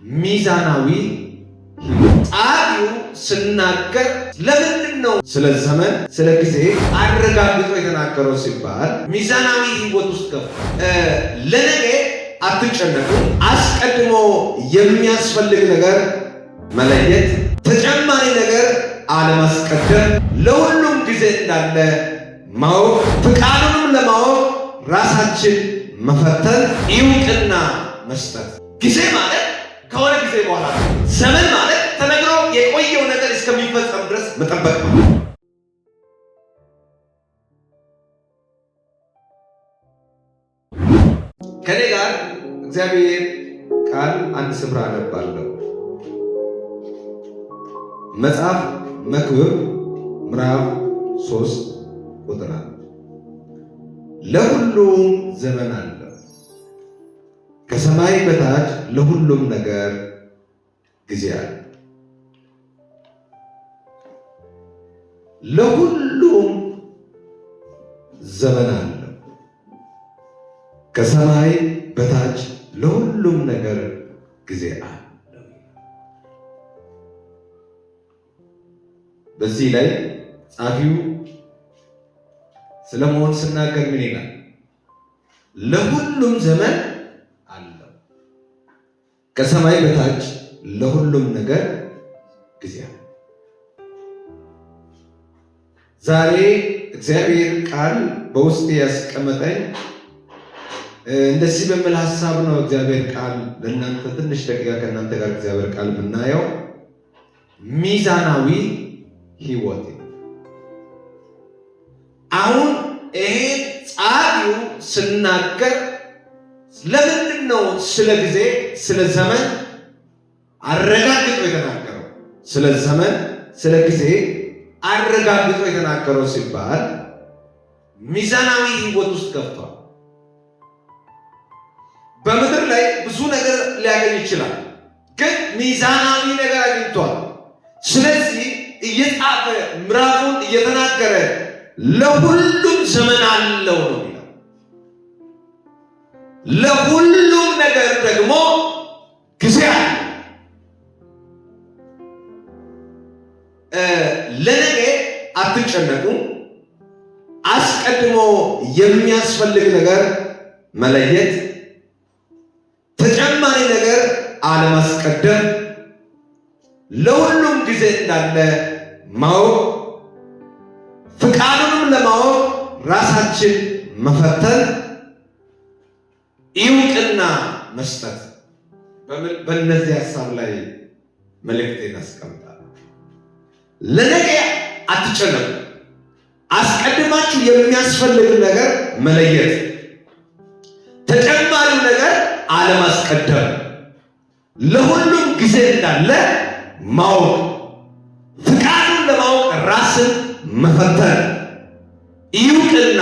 ሚዛናዊ ጣቢው ስናገር ለምንድን ነው ስለ ዘመን ስለ ጊዜ አረጋግጦ የተናገረው ሲባል ሚዛናዊ ህይወት ውስጥ ገባ። ለነገ አትጨነቁ፣ አስቀድሞ የሚያስፈልግ ነገር መለየት፣ ተጨማሪ ነገር አለማስቀደም፣ ለሁሉም ጊዜ እንዳለ ማወቅ፣ ፍቃዱንም ለማወቅ ራሳችን መፈተን፣ እውቅና መስጠት። ጊዜ ማለት ከሆነ ጊዜ በኋላ፣ ዘመን ማለት ተነግሮ የቆየው ነገር እስከሚፈጸም ድረስ መጠበቅ ነው። ከኔ ጋር እግዚአብሔር ቃል አንድ ስፍራ አነባለሁ። መጽሐፍ መክብብ ምዕራፍ 3 ቁጥር 1 ለሁሉም ዘመን አለው፣ ከሰማይ በታች ለሁሉም ነገር ጊዜ አለ። ለሁሉም ዘመን አለው፣ ከሰማይ በታች ለሁሉም ነገር ጊዜ አለ። በዚህ ላይ ጻፊው ስለመሆን ስናገር ምን ይላል? ለሁሉም ዘመን አለው፣ ከሰማይ በታች ለሁሉም ነገር ጊዜ አለ። ዛሬ እግዚአብሔር ቃል በውስጤ ያስቀመጠኝ እንደዚህ በሚል ሐሳብ ነው። እግዚአብሔር ቃል ለእናንተ ትንሽ ደቂቃ ከእናንተ ጋር እግዚአብሔር ቃል የምናየው ሚዛናዊ ህይወት። አሁን ይሄ ጻፊው ስናገር ለምንድን ነው ስለ ጊዜ ስለ ዘመን አረጋግጦ የተናገረው? ስለ ዘመን ስለ ጊዜ አረጋግጦ የተናገረው ሲባል ሚዛናዊ ህይወት ውስጥ ገብቷል። በምድር ላይ ብዙ ነገር ሊያገኝ ይችላል፣ ግን ሚዛናዊ ነገር አግኝቷል። ስለዚህ እየጻፈ ምዕራፉን እየተናገረ ለሁሉም ዘመን አለው ነው የሚለው። ለሁሉም ነገር ደግሞ ጊዜ አለ። ለነገ አትጨነቁ፣ አስቀድሞ የሚያስፈልግ ነገር መለየት፣ ተጨማሪ ነገር አለማስቀደም፣ ለሁሉም ጊዜ እንዳለ ማወቅ፣ ፍቃዱንም ለማወቅ ራሳችን መፈተን፣ እውቅና መስጠት። በእነዚህ ሀሳብ ላይ መልእክቴን አስቀምጣለሁ። ለነገ አትጨነቁ፣ አስቀድማችሁ የሚያስፈልግ ነገር መለየት፣ ተጨማሪው ነገር አለማስቀደም፣ ለሁሉም ጊዜ እንዳለ ማወቅ፣ ፍቃዱን ለማወቅ ራስን መፈተን፣ እውቅና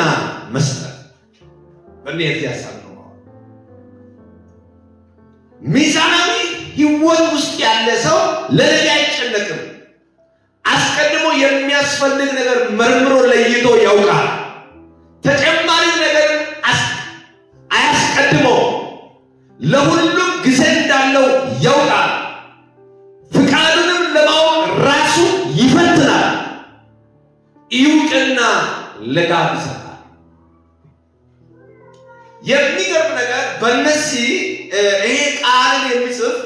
መስጠት። በእነዚህ ሀሳብ ነው ሚዛናዊ ህይወት ውስጥ ያለ ሰው ለነገ አይጨነቅም። አስቀድሞ የሚያስፈልግ ነገር መርምሮ ለይቶ ያውቃል። ተጨማሪ ነገር አያስቀድመው፣ ለሁሉም ጊዜ እንዳለው ያውቃል። ፍቃዱንም ለማወቅ ራሱ ይፈትናል፣ እውቅና ለጋብ ይሰጣል። የሚገርም ነገር በእነዚህ ይሄ ቃልን የሚጽፍ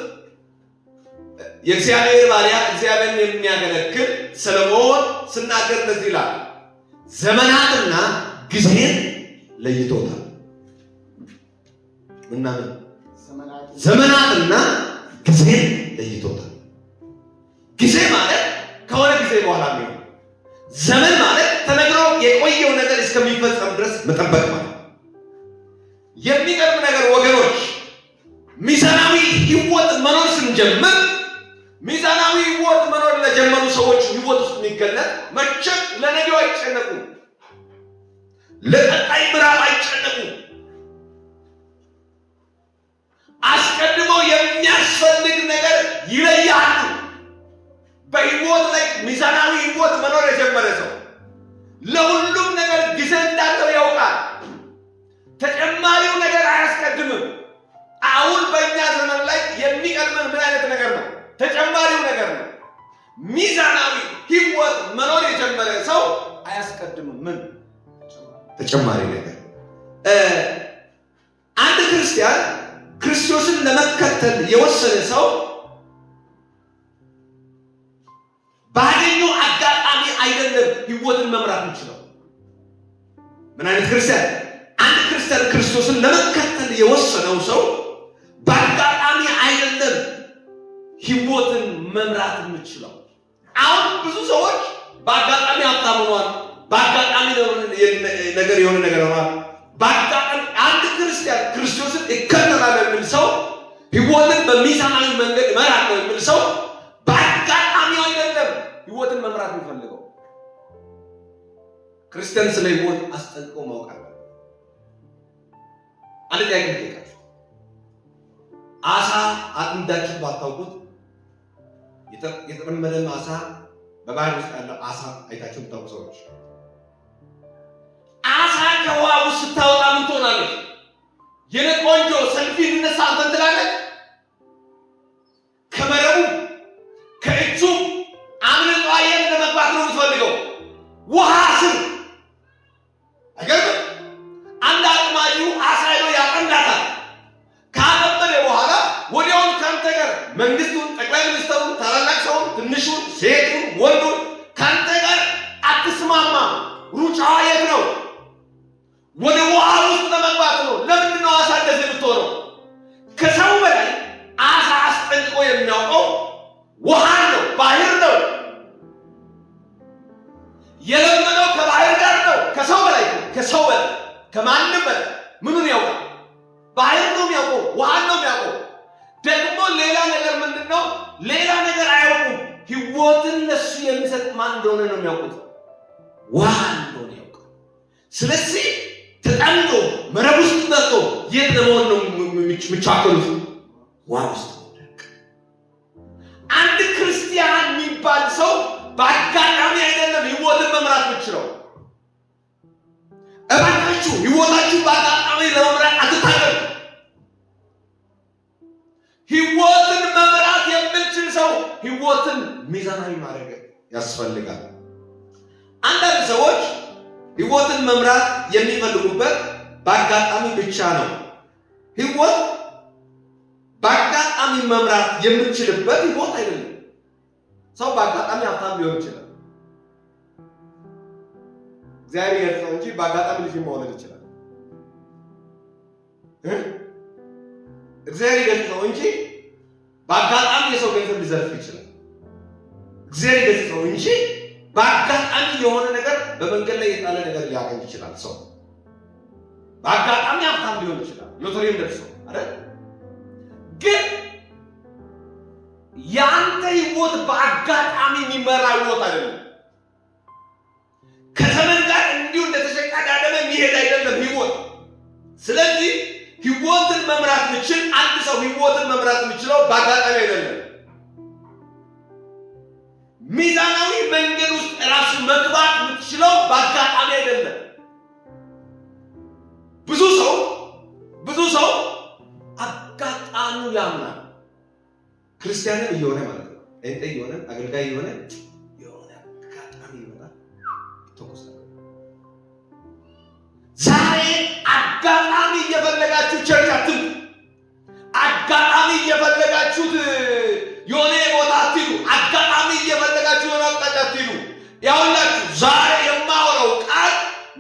የእግዚአብሔር ባሪያ እግዚአብሔርን የሚያገለግል ሰሎሞን ስናገር እንደዚህ ይላል፣ ዘመናትና ጊዜን ለይቶታል። ምናምን ዘመናትና ጊዜን ለይቶታል። ጊዜ ማለት ከሆነ ጊዜ በኋላ ነው። ዘመን ማለት ተነግሮ የቆየው ነገር እስከሚፈጸም ድረስ መጠበቅ ማለት። የሚገርም ነገር ወገኖች፣ ሚዛናዊ ህይወት መኖር ስንጀምር ሚዛናዊ ህይወት መኖር ለጀመሩ ሰዎች ህይወት ውስጥ የሚገለጥ መቼም ለነገው አይጨነቁ፣ ለቀጣይ ምዕራፍ አይጨነቁ። አስቀድመው የሚያስፈልግ ነገር ይለያሉ። በህይወት ላይ ሚዛናዊ ህይወት መኖር የጀመረ ሰው ለሁሉም ነገር ጊዜ እንዳለው ያውቃል። ተጨማሪው ነገር አያስቀድምም። አሁን በእኛ ዘመን ላይ የሚቀድመን ምን ተጨማሪው ነገር ነው። ሚዛናዊ ህይወት መኖር የጀመረ ሰው አያስቀድምም። ምን ተጨማሪ ነገር? አንድ ክርስቲያን ክርስቶስን ለመከተል የወሰነ ሰው ባገኘው አጋጣሚ አይደለም ህይወትን መምራት የሚችለው። ምን አይነት ክርስቲያን? አንድ ክርስቲያን ክርስቶስን ለመከተል የወሰነው ሰው በአጋጣሚ አይደለም ህይወትን መምራት የሚችለው። አሁን ብዙ ሰዎች በአጋጣሚ ሀብታም ሆነዋል፣ በአጋጣሚ ነገር የሆነ ነገር ሆኗል። በአጋጣሚ አንድ ክርስቲያን ክርስቶስን ይከተላል የሚል ሰው ህይወትን በሚዛናዊ መንገድ እመራለሁ የሚል ሰው በአጋጣሚ አይደለም ህይወትን መምራት የሚፈልገው። ክርስቲያን ስለ ህይወት አስጠንቅቆ ማወቅ አለ። አንድ ጥያቄ ልጠይቃችሁ። አሳ አጥምዳችሁ ባታውቁት የተጠመደ አሳ በባህር ውስጥ ያለው አሳ አይታችሁ የምታውቁ ሰዎች አሳ ከውሃ ውስጥ ስታወጣ ምን ትሆናለች? የኔ ቆንጆ ሰልፊ ልነሳ አንተን ትላለች። ከመረቡ ከእጁ አምልጦ የት ለመግባት ነው የምትፈልገው? ውሃ ስር አይገርም? አንድ አጥማጁ አሳ ሄዶ ያጠምዳታል። ካጠመደ በኋላ ወዲያውኑ ካንተ ጋር መንግስቱን፣ ጠቅላይ ሚኒስትሩን፣ ታላላቅ ሰውን፣ ትንሹን፣ ሴቱን፣ ወንዱን ካንተ ጋር አትስማማ። ሩጫዋ የት ነው? ወደ ውሃ ውስጥ ለመግባት ነው። ለምንድን ነው አሳ እንደዚህ የምትሆነው? ከሰው በላይ አሳ አስጠንቅቆ የሚያውቀው ውሃ ነው፣ ባህር ነው። የለመደው ከባህር ጋር ነው። ከሰው በላይ ከሰው በላይ ከማንም በላይ ምኑን ያውቃል? ባህር ነው የሚያውቀው፣ ውሃ ነው የሚያውቀው። ደግሞ ሌላ ነገር ምንድን ነው? ሌላ ነገር አያውቁም። ህይወትን ለሱ የሚሰጥ ማን እንደሆነ ነው የሚያውቁት፣ ውሃ እንደሆነ ያውቃል። ስለዚህ ተጠምዶ መረብ ውስጥ መጥቶ የት ለመሆን ነው የሚቻከሉት? ውሃ ውስጥ። አንድ ክርስቲያን የሚባል ሰው በአጋጣሚ አይደለም ህይወትን መምራት የምችለው። እባካችሁ ህይወታችሁ በአጋጣሚ ለመምራት አትታገሉ። ህይወትን መምራት የምንችል ሰው ህይወትን ሚዛናዊ ማድረግ ያስፈልጋል። አንዳንድ ሰዎች ህይወትን መምራት የሚፈልጉበት በአጋጣሚ ብቻ ነው። ህይወት በአጋጣሚ መምራት የምንችልበት ህይወት አይደለም። ሰው በአጋጣሚ ሀብታም ሊሆን ይችላል፣ እግዚአብሔር ይገርጸው እንጂ በአጋጣሚ ልጅ መውለድ ይችላል። እግዚአብሔር ይገርጸው እንጂ በአጋጣሚ የሰው ገንዘብ ሊዘርፍ ይችላል። እግዚአብሔር ይገርጸው እንጂ በአጋጣሚ የሆነ ነገር በመንገድ ላይ የጣለ ነገር ሊያገኝ ይችላል። ሰው በአጋጣሚ ሀብታም ሊሆን ይችላል፣ ሎተሪም ደርሰው አይደል? ግን ያንተ ህይወት በአጋጣሚ የሚመራ ህይወት አይደለም። ከዘመን ጋር እንዲሁ እንደተሸቃዳደመ የሚሄድ አይደለም ህይወት። ስለዚህ ህይወትን መምራት የሚችል አንድ ሰው ህይወትን መምራት የሚችለው በአጋጣሚ አይደለም። ሚዛናዊ መንገድ ውስጥ ራሱ መግባት የምትችለው በአጋጣሚ አይደለም። ብዙ ሰው አጋጣሚው ያምናል። ክርስቲያንም እየሆነ ማለት ነው፣ እንተ እየሆነ አገልጋይ እየሆነ የሆነ አጋጣሚ ይመጣል ተቆስለ። ዛሬ አጋጣሚ እየፈለጋችሁ ቸርች አትምጡ። አጋጣሚ እየፈለጋችሁት የሆነ ቦታ አትሂዱ። አጋጣሚ እየፈለጋችሁ የሆነ አቅጣጫ አትሂዱ። ያውላችሁ ዛሬ የማወራው ቃል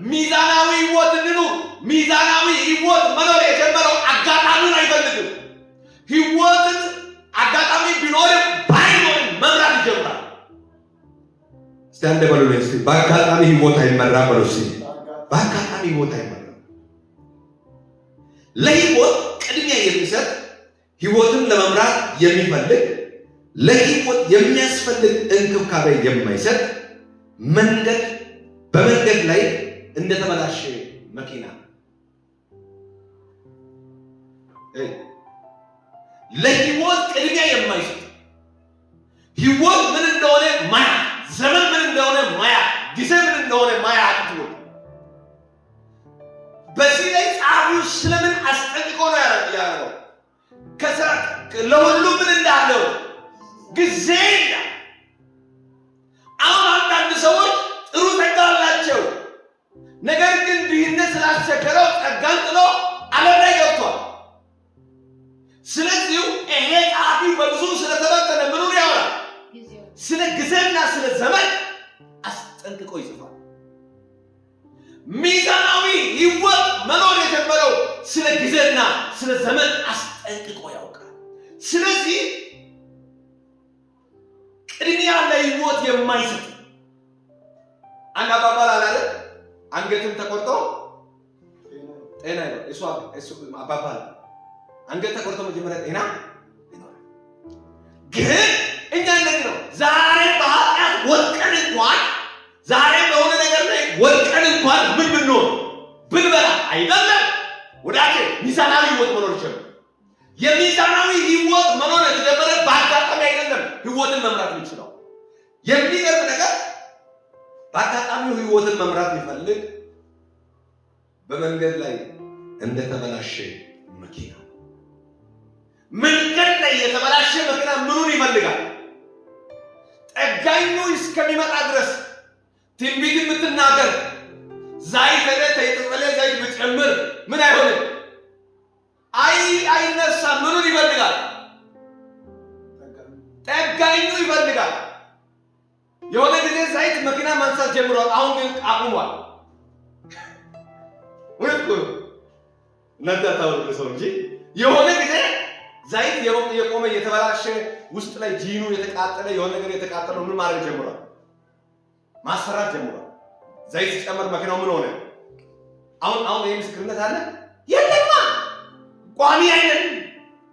ሚዛናዊ ህይወት እንኑር። ሚዛናዊ ህይወት መኖር የጀመረው አጋጣሚውን አይፈልግም። ህይወትን አጋጣሚ ቢኖርም ባይኖርም መምራት ይጀምራል። እስቲ አንድ በሉ ነው። እስቲ በአጋጣሚ ህይወት አይመራም በሉ። እስቲ በአጋጣሚ ህይወት አይመራም። ለህይወት ቅድሚያ የሚሰጥ ህይወትን ለመምራት የሚፈልግ ለህይወት የሚያስፈልግ እንክብካቤ የማይሰጥ መንገድ በመንገድ ላይ እንደተበላሸ መኪና ለህይወት ቅድሚያ የማይሰጥ ህይወት ምን እንደሆነ ማያ፣ ዘመን ምን እንደሆነ ማያ፣ ጊዜ ምን እንደሆነ ማያ አጥቶ በዚህ ላይ ጻፊው ስለምን አስጠንቅቆ ነው ያለው? ለሁሉ ምን እንዳለው ጊዜ የለም። አሁን አንዳንድ ሰዎች ጥሩ ጸጋ አላቸው፣ ነገር ግን ድህነት ስላስቸገረው ጸጋን ጥሎ ዓለም ላይ ገብቷል። ስለዚህ ይሄ ጸሐፊ በብዙ ስለተበተነ ምኑን ያወራል? ስለ ጊዜና ስለ ዘመን አስጠንቅቆ ይጽፋል። ሚዛናዊ ሕይወት መኖር የጀመረው ስለ ጊዜና ስለ ዘመን አስጠንቅቆ ያውቃል። ስለዚህ ቅድሚያ ለሕይወት የማይሰጥ አንድ አባባል አለ። አንገትን ተቆርጦ ጤና ነው። እሱ አባባል አንገት ተቆርጦ መጀመሪያ ጤና ይኖራል። ግን እኛ እንደዚህ ነው። ዛሬ በኃጢአት ወድቀን እንኳን ዛሬ በሆነ ነገር ላይ ወድቀን እንኳን ምን ብንሆን ብንበላ አይደለም ወዳጄ ሚዛናዊ ሕይወት መኖር ይችላል። የሚዛናዊ ሕይወት መኖር የተጀመረ በአጋጣሚ አይደለም። ሕይወትን መምራት የሚችለው የሚገርም ነገር በአጋጣሚው ሕይወትን መምራት የሚፈልግ በመንገድ ላይ እንደተበላሸ መኪና መንገድ ላይ የተበላሸ መኪና ምኑን ይፈልጋል? ጠጋኙ እስከሚመጣ ድረስ ትንቢት የምትናገር ዘይት የተጠለ ዘይት ብትጨምር ምን አይሆንም? አይነሳም። ምኑን ይፈልጋል? ጠጋኙ ይፈልጋል። የሆነ ጊዜ ዘይት መኪና ማንሳት ጀምሯል። አሁን ግን አቁሟል። ወይስ እናንተ ታውቁ ሰው እንጂ የሆነ ጊዜ ዘይት የቆመ የተበላሸ ውስጥ ላይ ጂኑ የተቃጠለ የሆነ ነገር የተቃጠለው ምን ማድረግ ጀምሯል? ማሰራት ጀምሯል። ዘይት ሲጨመር መኪናው ምን ሆነ? አሁን ይሄ ምስክርነት አለ የለማ ቋሚ አይደለም።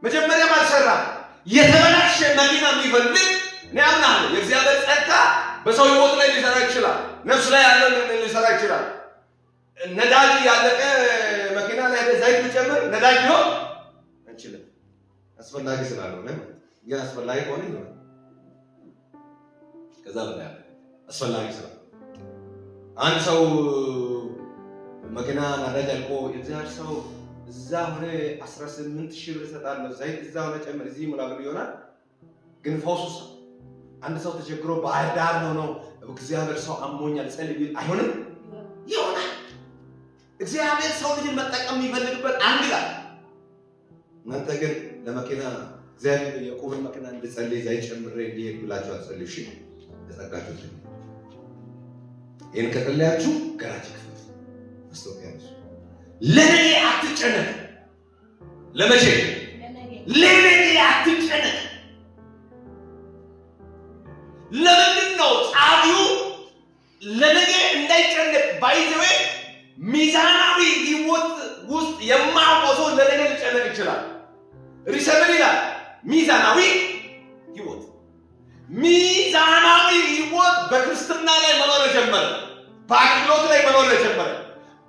መጀመሪያም አልሰራም። የተበላሸ መኪና የሚፈልግ እኔ አምናለሁ። የእግዚአብሔር ጸጋ በሰው ሕይወት ላይ ሊሰራ ይችላል። ነፍስ ላይ ያለ ሊሰራ ይችላል። ነዳጅ ያለቀ መኪና ላይ ዘይት ቢጨምር ነዳጅ ሊሆን አይችልም። አስፈላጊ ስላልሆነ ግን አስፈላጊ ከሆነ ነው። ከዛ በላይ አስፈላጊ ስላልሆነ አንድ ሰው መኪና ነዳጅ አልቆ የእግዚአብሔር ሰው እዛ ሆነ 18,000 ብር እሰጣለሁ ዘይት እዛ ሆነ ጨምር እዚህ ሙላ ብሎ ይሆናል። ግን ፈውሱስ አንድ ሰው ተቸግሮ ባህር ዳር ነው እግዚአብሔር ሰው አሞኛል ጸልይ ቢል አይሆንም? ይሆናል። እግዚአብሔር ሰው ልጅን መጠቀም የሚፈልግበት አንግላል። እናንተ ግን ለመኪና እግዚአብሔር የቆመ መኪና እንድጸልይ ዘይት ጨምሬ እንዲሄድ ብላችሁ አትጸልዩ። እሺ ተጠቃችሁ ይሄን ከጸለያችሁ ገራጅ ክፍት አስተውያለሁ። ለኔ አትጨነቅ። ለመቼ? ለኔ አትጨነቅ። ለምንድን ነው ጻፊው ለነገ እንዳይጨነቅ ባይዘው ሚዛናዊ ሕይወት ውስጥ የማያውቀው ሰው ለነገ ሊጨነቅ ይችላል። ሪሰብል ይላል ሚዛናዊ ሕይወት። ሚዛናዊ ሕይወት በክርስትና ላይ መኖር ጀመረ። በአገልግሎት ላይ መኖር ጀመረ።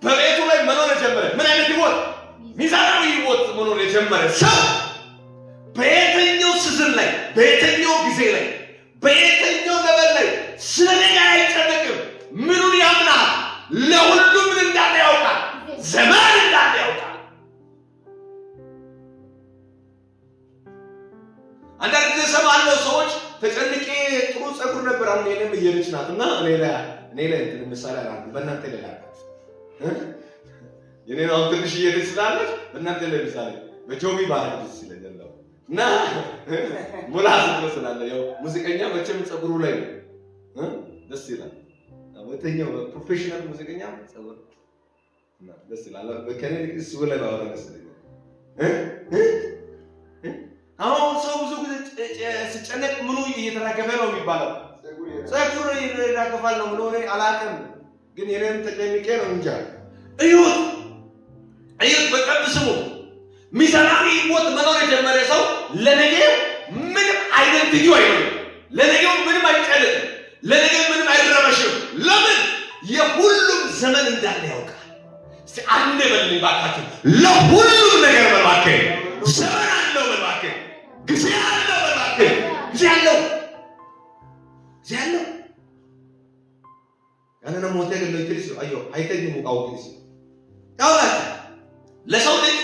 በቤቱ ላይ መኖር ጀመረ። ምን አይነት ሕይወት? ሚዛናዊ ሕይወት መኖር የጀመረ ሰው በየትኛው ሲዝን ላይ በየትኛው ጊዜ ላይ በየትኛው ነገር ላይ ስለ ነገ አይጨነቅም። ምኑን ያምናል? ለሁሉ ምን እንዳለ ያውቃል። ዘመን እንዳለ ያውቃል። አንዳንድ ጊዜ ሰማለሁ ሰዎች ተጨንቄ ጥሩ ጸጉር ነበር አሁን የኔም እየልጅ ናትና እኔ ላይ እንትን ምሳሌ አላልኩም። በእናንተ ላይ ላልኩት የኔ ነው ትንሽ እየልጅ ስላለች በእናንተ ላይ ምሳሌ በጆሚ ባህል ደስ ይለኛል እና ሙላስ ስላለ ያው ሙዚቀኛ መቼም ጸጉሩ ላይ ነው ደስ ይላል። ወተኛው ፕሮፌሽናል ሙዚቀኛ ጸጉር እና ደስ ይላል። በከኔ እሱ ላይ ባወራ ደስ ይላል። አሁን ሰው ብዙ ጊዜ ሲጨነቅ ምኑ እየተራገፈ ነው የሚባለው? ጸጉር ይራገፋል ነው ምኑ አላውቅም፣ ግን የኔም ተጨንቄ ነው እንጃ። እዩት በቀብ ስሙ። ሚዛናዊ ሕይወት መኖር የጀመረ ሰው ለነገ ምንም አይደንቲቲው አይሆንም። ለነገው ምንም አይጨነቅም። ለነገ ምንም አይረበሽም። ለምን? የሁሉም ዘመን እንዳለ ያውቃል። እስቲ አንድ በልኝ ባካችሁ። ለሁሉም ነገር በባከህ ዘመን አለው፣ በባከህ ጊዜ አለው፣ በባከህ ጊዜ አለው። ያንን ሞቴ ገለው ይትልስ አዮ አይተኝ ሙቃው ይትልስ ታውቃለህ። ለሰው ልጅ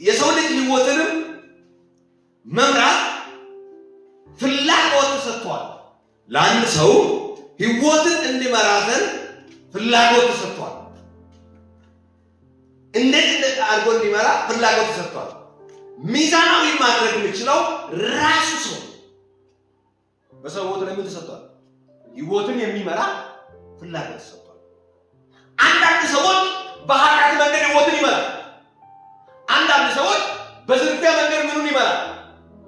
የሰው ልጅ ሕይወትንም መምራት ፍላጎት ተሰጥቷል። ለአንድ ሰው ህይወትን እንዲመራትን ፍላጎት ተሰጥቷል። እንዴት አድርጎ እንዲመራ ፍላጎት ተሰጥቷል። ሚዛናዊ ማድረግ የሚችለው ራሱ ሰው በሰው ህይወት ላይ ተሰጥቷል። ህይወትን የሚመራ ፍላጎት ተሰጥቷል። አንዳንድ ሰዎች በኃጢአት መንገድ ህይወትን ይመራል። አንዳንድ ሰዎች በዝርፊያ መንገድ ምኑን ይመራል?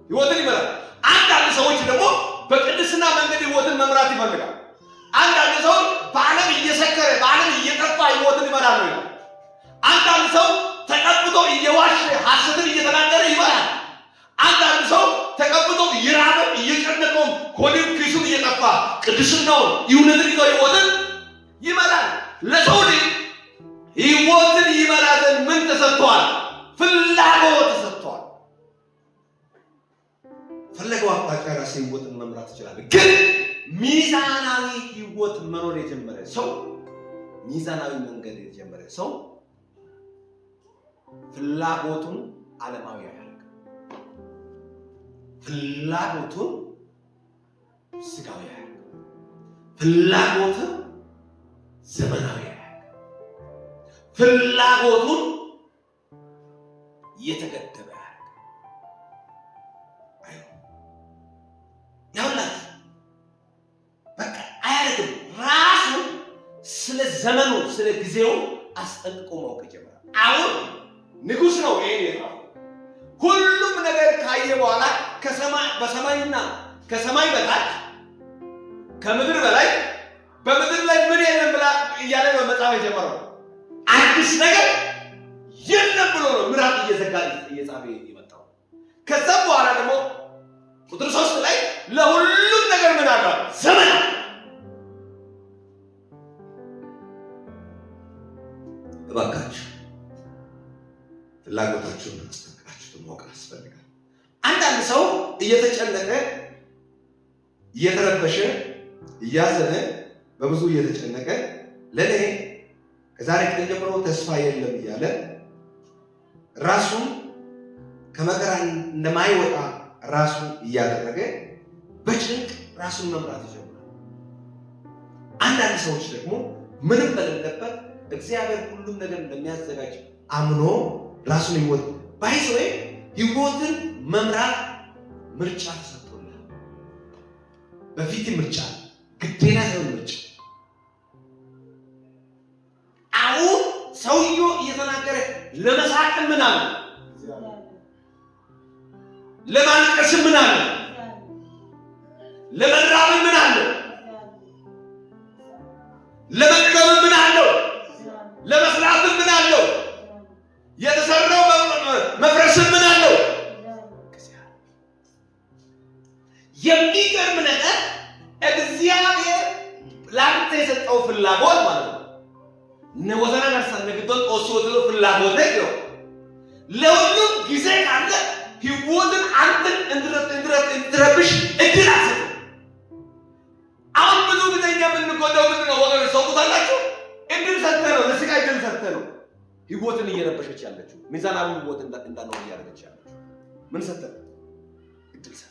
ህይወትን ይመራል። አንዳንድ ሰዎች ደግሞ በቅድስና መንገድ ህይወትን መምራት ይፈልጋል። አንዳንድ ሰው በዓለም እየሰከረ በዓለም እየጠፋ ህይወትን ይመራል ነው። አንዳንድ ሰው ተቀብቶ እየዋሸ ሐሰትን እየተናገረ ይመራል። አንዳንድ ሰው ተቀብቶ እየራበ እየጨነቀው ሆድም ኪሱን እየጠፋ ቅድስናውን ይሁንትን ይዞ ህይወትን ይመራል። ለሰው ልጅ ህይወትን ይመራ ዘንድ ምን ተሰጥቷል? ፍላጎት ተሰጥቷል። ፈለገው አቅጣጫ ራስ ህይወትን መምራት ይችላል። ግን ሚዛናዊ ህይወት መኖር የጀመረ ሰው ሚዛናዊ መንገድ የጀመረ ሰው ፍላጎቱን ዓለማዊ ያደርጋል። ፍላጎቱን ስጋዊ ያደርጋል። ፍላጎቱን ዘመናዊ ያደርጋል። ፍላጎቱን የተገደበ ያውላት በቃ አያደርግም። ራሱ ስለ ዘመኑ ስለ ጊዜው አስጠንቅቆ ማወቅ ይጀምራል። አሁን ንጉሥ ነው ይሄ የጻፈው። ሁሉም ነገር ካየ በኋላ በሰማይና ከሰማይ በታች ከምድር በላይ በምድር ላይ ምን የለም ብላ እያለ ነው መጽሐፍ የጀመረው። አዲስ ነገር የለም ብሎ ነው ምዕራፍ እየዘጋ እየጻፈ የመጣው። ከዛም በኋላ ደግሞ ቁጥር 3 ላይ ለሁሉም ነገር ምን አለ? ዘመን። እባካችሁ ፍላጎታችሁን አስጠንቅቃችሁ ማወቅ ያስፈልጋል። አንዳንድ ሰው እየተጨነቀ እየተረበሸ እያዘነ በብዙ እየተጨነቀ ለኔ ከዛሬ ቀን ጀምሮ ተስፋ የለም እያለ ራሱን ከመከራ እንደማይወጣ ራሱ እያደረገ በጭንቅ ራሱን መምራት ይጀምራል። አንዳንድ ሰዎች ደግሞ ምንም በሌለበት እግዚአብሔር ሁሉም ነገር እንደሚያዘጋጅ አምኖ ራሱን ህይወት ባይዘው ህይወትን መምራት ምርጫ ተሰጥቶናል። በፊት ምርጫ ግዴታ ነው ምርጫ። አሁን ሰውየው እየተናገረ ለመሳቅ ምን አለ? ለማልቀስ ምን አለ? ለመራብ ምን አለ? ለመቅረብ ምን አለው? ለመስራት ምን አለው? የተሰራው መፍረስ ምን አለው? የሚገርም ነገር እግዚአብሔር ላንተ የሰጠው ፍላጎት ማለት ነው። ነወዘና ነርሳ ነግዶን ኦሶቶ ፍላጎት ነው። ለሁሉም ጊዜ ካለ ህይወትን አንተን እንድትረብሽ እድል አሰጥ። አሁን ብዙ ጊዜ የምንጎዳው ምንድን ነው ወገኖች? ሰውታላችሁ እድል ሰጥተህ ነው፣ ለስጋ እድል ሰጥተህ ነው ህይወትን እየረበሸች ያለችው። ሚዛናዊ ህይወት እንዳንኖር እያደረገች ያለችው ምን ሰጥተህ? እድል ሰጥተህ።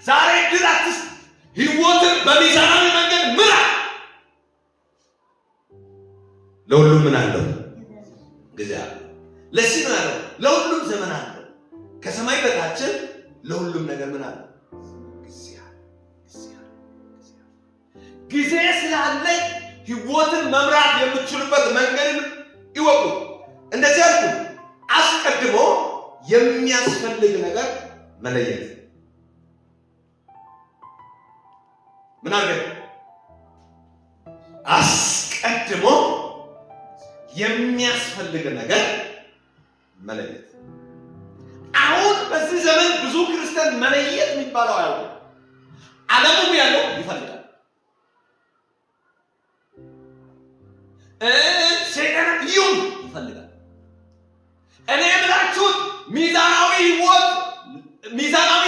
ዛሬ እድል አትስጥ። ህይወትን በሚዛናዊ መንገድ ምራ። ለሁሉም ምን አለው? ጊዜ አለው። ለዚህ ምን አለው? ለሁሉም ዘመን አለው። ከሰማይ በታችን ለሁሉም ነገር ምን አለው? ጊዜ ስላለ ህይወትን መምራት የምትችሉበት መንገድን ይወቁ። እንደዚህ አልኩ። አስቀድሞ የሚያስፈልግ ነገር መለየት። ምን አድርገን? አስቀድሞ የሚያስፈልግ ነገር መለየት። አሁን በዚህ ዘመን ብዙ ክርስቲያን መለየት የሚባለው አያውቅም። ዓለሙ ያለው ይፈልጋል። ሰይጣን ይሁን ይፈልጋል። እኔ የምላችሁ ሚዛናዊ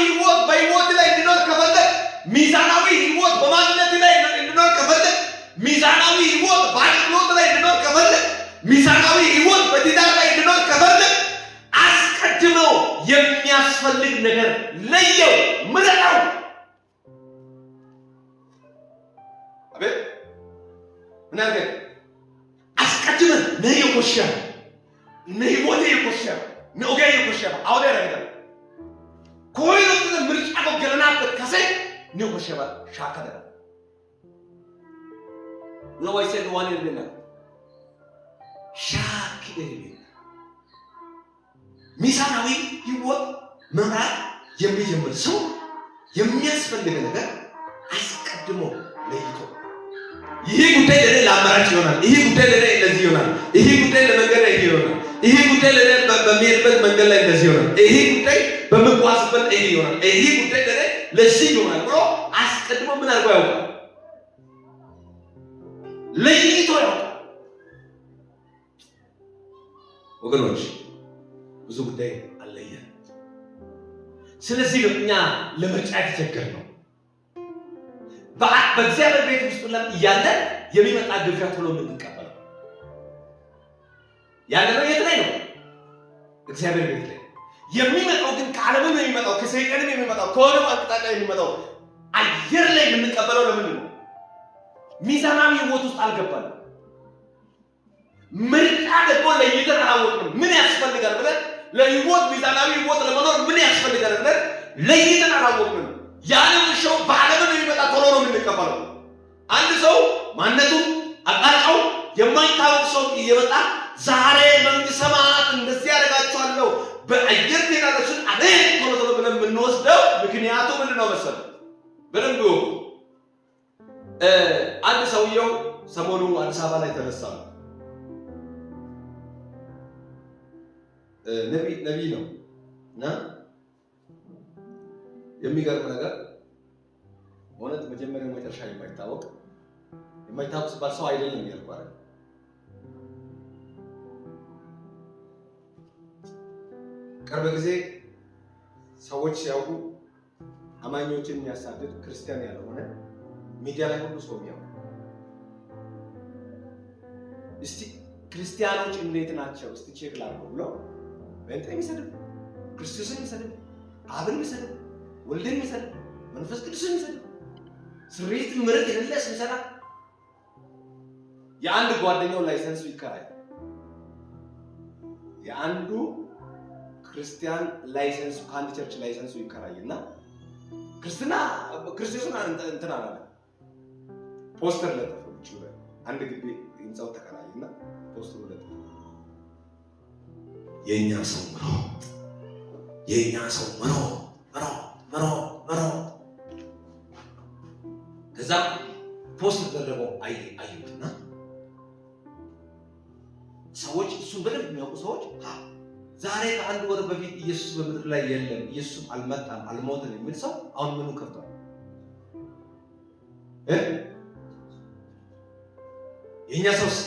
ህይወት በህይወት ላይ እንዲኖር ከፈለግ፣ ሚዛናዊ ህይወት በማንነት ላይ እንዲኖር ከፈለግ፣ ሚዛናዊ ህይወት በአገልግሎት ላይ እንዲኖር ከፈለግ፣ ሚዛናዊ ህይወት በትዳር ላይ እንዲኖር ከፈለግ አስቀድሞ የሚያስፈልግ ነገር ለየው፣ ምረጠው። አቤት ምን አገ አስቀድመን ነይ ኮሽያ ነይ ሞቴ ኮሽያ ነኦጌ ኮሽያ አውደ ረጋ ኮይኑ ምርጫ ገለናበት ከሰ ነው ኮሽያ ሻከደ ነው ወይስ ዋን ይልና ሻኪደ ሚዛናዊ ህይወት መምራት የሚጀምር ሰው የሚያስፈልግ ነገር አስቀድሞ ለይቶ ይሄ ጉዳይ ለኔ ለአማራጭ ይሆናል፣ ይሄ ጉዳይ ለኔ እንደዚህ ይሆናል፣ ይሄ ጉዳይ ለመንገድ ላይ ይሆናል፣ ይሄ ጉዳይ ለኔ በሚሄድበት መንገድ ላይ እንደዚህ ይሆናል፣ ይሄ ጉዳይ በመጓዝበት ይሄ ይሆናል፣ ይሄ ጉዳይ ለኔ ለዚህ ይሆናል ብሎ አስቀድሞ ምን አድርጎ ያውቃል? ለይቶ ያውቃል። ወገኖች ብዙ ጉዳይ አለየን። ስለዚህ እኛ ለምርጫ የተቸገርነው በእግዚአብሔር ቤት ውስጥ እያለ የሚመጣ ግብዣ ቶሎ የምንቀበለው ያለ ነው። የት ላይ ነው? እግዚአብሔር ቤት ላይ የሚመጣው ግን ከዓለምም የሚመጣው ከሰይጣንም የሚመጣው ከሆነ አቅጣጫ የሚመጣው አየር ላይ የምንቀበለው ለምን ነው? ሚዛናዊ ህይወት ውስጥ አልገባንም። ምርጫ ደግሞ ለይተን አላወቅንም። ምን ያስፈልጋል ብለን ለህይወት ሚዛናዊ ህይወት ለመኖር ምን ያስፈልጋል ብለን ለይተን አላወቅንም። ያንን ሰው በዓለም የሚመጣ ቶሎ ነው የምንቀበለው። አንድ ሰው ማንነቱ አቃቃው የማይታወቅ ሰው እየመጣ ዛሬ መንግስተ ሰማያት እንደዚህ ያደርጋቸዋለሁ በአየር ተናለሱን አለ ቶሎ ቶሎ ብለን የምንወስደው ምክንያቱ ምንድነው መሰለህ? በደንብ አንድ ሰውየው ሰሞኑ አዲስ አበባ ላይ ተነሳ። ነቢ ነው እና የሚገርም ነገር በእውነት መጀመሪያው መጨረሻ የማይታወቅ ሲባል ሰው አይደለም ያልኳል። ቅርብ ጊዜ ሰዎች ሲያውቁ አማኞችን የሚያሳድድ ክርስቲያን ያልሆነ ሚዲያ ላይ ሁሉ ሰው የሚያውቁ እስቲ ክርስቲያኖች እንዴት ናቸው እስቲ ቼክ ላድርገው ብሎ በእንትን የሚሰድብ ክርስቶስን የሚሰድብ አብን የሚሰድብ ወልድን የሚሰድብ መንፈስ ቅዱስን የሚሰድብ ስሪት ምርት የሌለስ የሚሰራ የአንድ ጓደኛው ላይሰንሱ ይከራይ። የአንዱ ክርስቲያን ላይሰንሱ ከአንድ ቸርች ላይሰንሱ ይከራይና ክርስቶስን እንትን አላለ ፖስተር ለጥፎ ይችላል። አንድ ግቢ ህንጻው ተከራይና ፖስተሩ ለጥፎ የኛ ሰው ምሮ ከዛ ፖስት ተደረገው አዩትና ሰዎች እሱን በደንብ የሚያውቁ ሰዎች ዛሬ ከአንድ ወር በፊት ኢየሱስ በምድር ላይ የለም፣ ኢየሱስ አልመጣም፣ አልሞተም የሚል ሰው አሁን ምኑ ከፍቷል? የኛ ሰውስ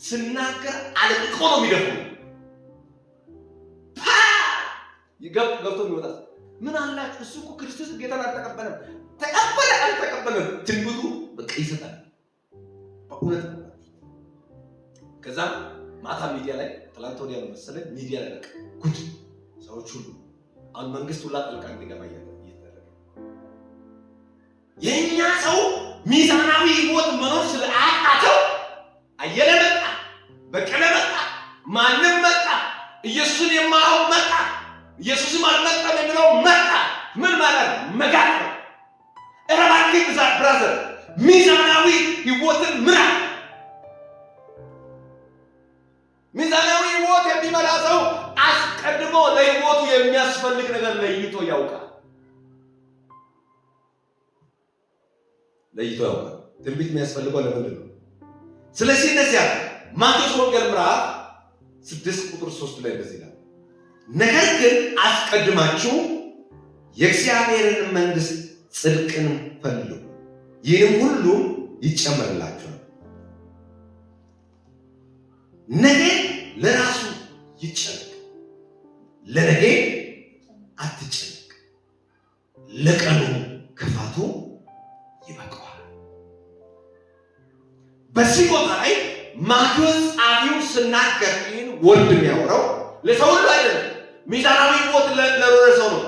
ስናገር አልቆ ነው የሚደፍነው። ገብቶ የሚወጣ ምን አላችሁ? እሱ እኮ ክርስቶስ ጌታን አልተቀበለም። ተቀበለ አልተቀበለም ትንቢቱ በቃ ይሰጣል በእውነት ነው። ከዛ ማታ ሚዲያ ላይ ትላንት ወዲያ ነው መሰለኝ ሚዲያ ላይ በቃ ጉድ ሰዎች ሁሉ አሁን መንግስት ሁላ ጣልቃ እንዲገባ እየተደረገ የኛ ሰው ሚዛናዊ ህይወት መኖር ስለአቃተው አየለ መጣ፣ በቀለ መጣ፣ ማንም መጣ፣ ኢየሱስን የማያውቅ መጣ፣ ኢየሱስም አልመጣም የሚለው መጣ። ምን ማለት መጋጥ ነው? እረባቲ ብራዘር ሚዛናዊ ህይወትን ምራ። ሚዛናዊ ህይወት የሚመራ ሰው አስቀድሞ ለህይወቱ የሚያስፈልግ ነገር ለይቶ ያውቃል። ትንቢት የሚያስፈልገው ለምንድን ነው? ስለዚህ እነዚያ ማቴዎስ ወንጌል ምዕራፍ 6 ቁጥር 3 ላይ እንደዚህ ይላል፣ ነገር ግን አስቀድማችሁ የእግዚአብሔርን መንግስት ጽድቅን ፈልጉ፣ ይህም ሁሉ ይጨመርላችኋል። ነገ ለራሱ ይጨነቅ፣ ለነገ አትጨነቅ፣ ለቀኑ ክፋቱ ይበቃዋል። በዚህ ቦታ ላይ ማቴዎስ ጸሐፊው ሲናገር ይህን ወርድ የሚያወራው ለሰው ሁሉ አይደለም። ሚዛናዊ ሕይወት ለኖረ ሰው ነው።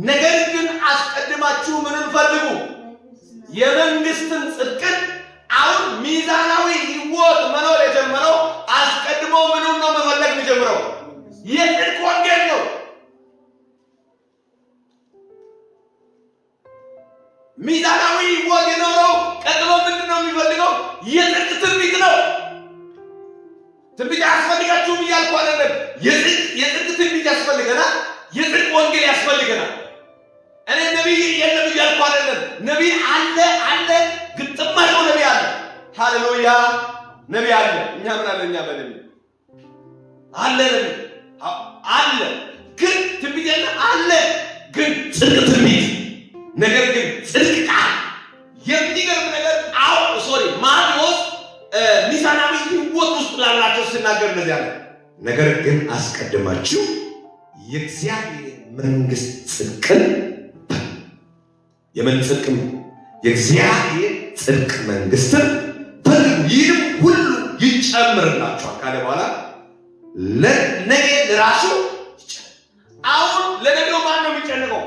ነገር ግን አስቀድማችሁ ምንን ፈልጉ? የመንግስትን ጽድቅን። አሁን ሚዛናዊ ሕይወት መኖር የጀመረው አስቀድሞ ምኑን ነው መፈለግ የሚጀምረው? የጽድቅ ወንጌል ነው። ሚዛናዊ ሕይወት የኖረው ቀጥሎ ምንድን ነው የሚፈልገው? የጽድቅ ትንቢት ነው። ትንቢት ያስፈልጋችሁም እያልኩ አይደለም። የጽድቅ ትንቢት ያስፈልገናል። የጽድቅ ወንጌል ያስፈልገናል። እኔ ነቢይ የለም እያልኩ አይደለም። ነቢይ አለ ግጥም ያለው ነቢይ አለ። ሃሌሉያ ነቢይ አለ። እኛ ምን አለ? እኛ በነቢይ አለ ነቢይ አለ። ግን ትንቢት አለ። ግን ጽድቅ ትንቢት ነገር ግን ጽድቅ ቃል የሚገርም ነገር ማቴዎስ ሚዛናዊ ሕይወት ውስጥ ላላቸው ሲናገር እንደዚህ አለ። ነገር ግን አስቀድማችሁ የእግዚአብሔር መንግስት ጽድቅን የምን ጽድቅም የእግዚአብሔር ጽድቅ መንግስትን ፈልጉ ይህም ሁሉ ይጨምርላችኋል ካለ በኋላ ለነገ ለራሱ አሁን ለነገው ማን ነው የሚጨነቀው?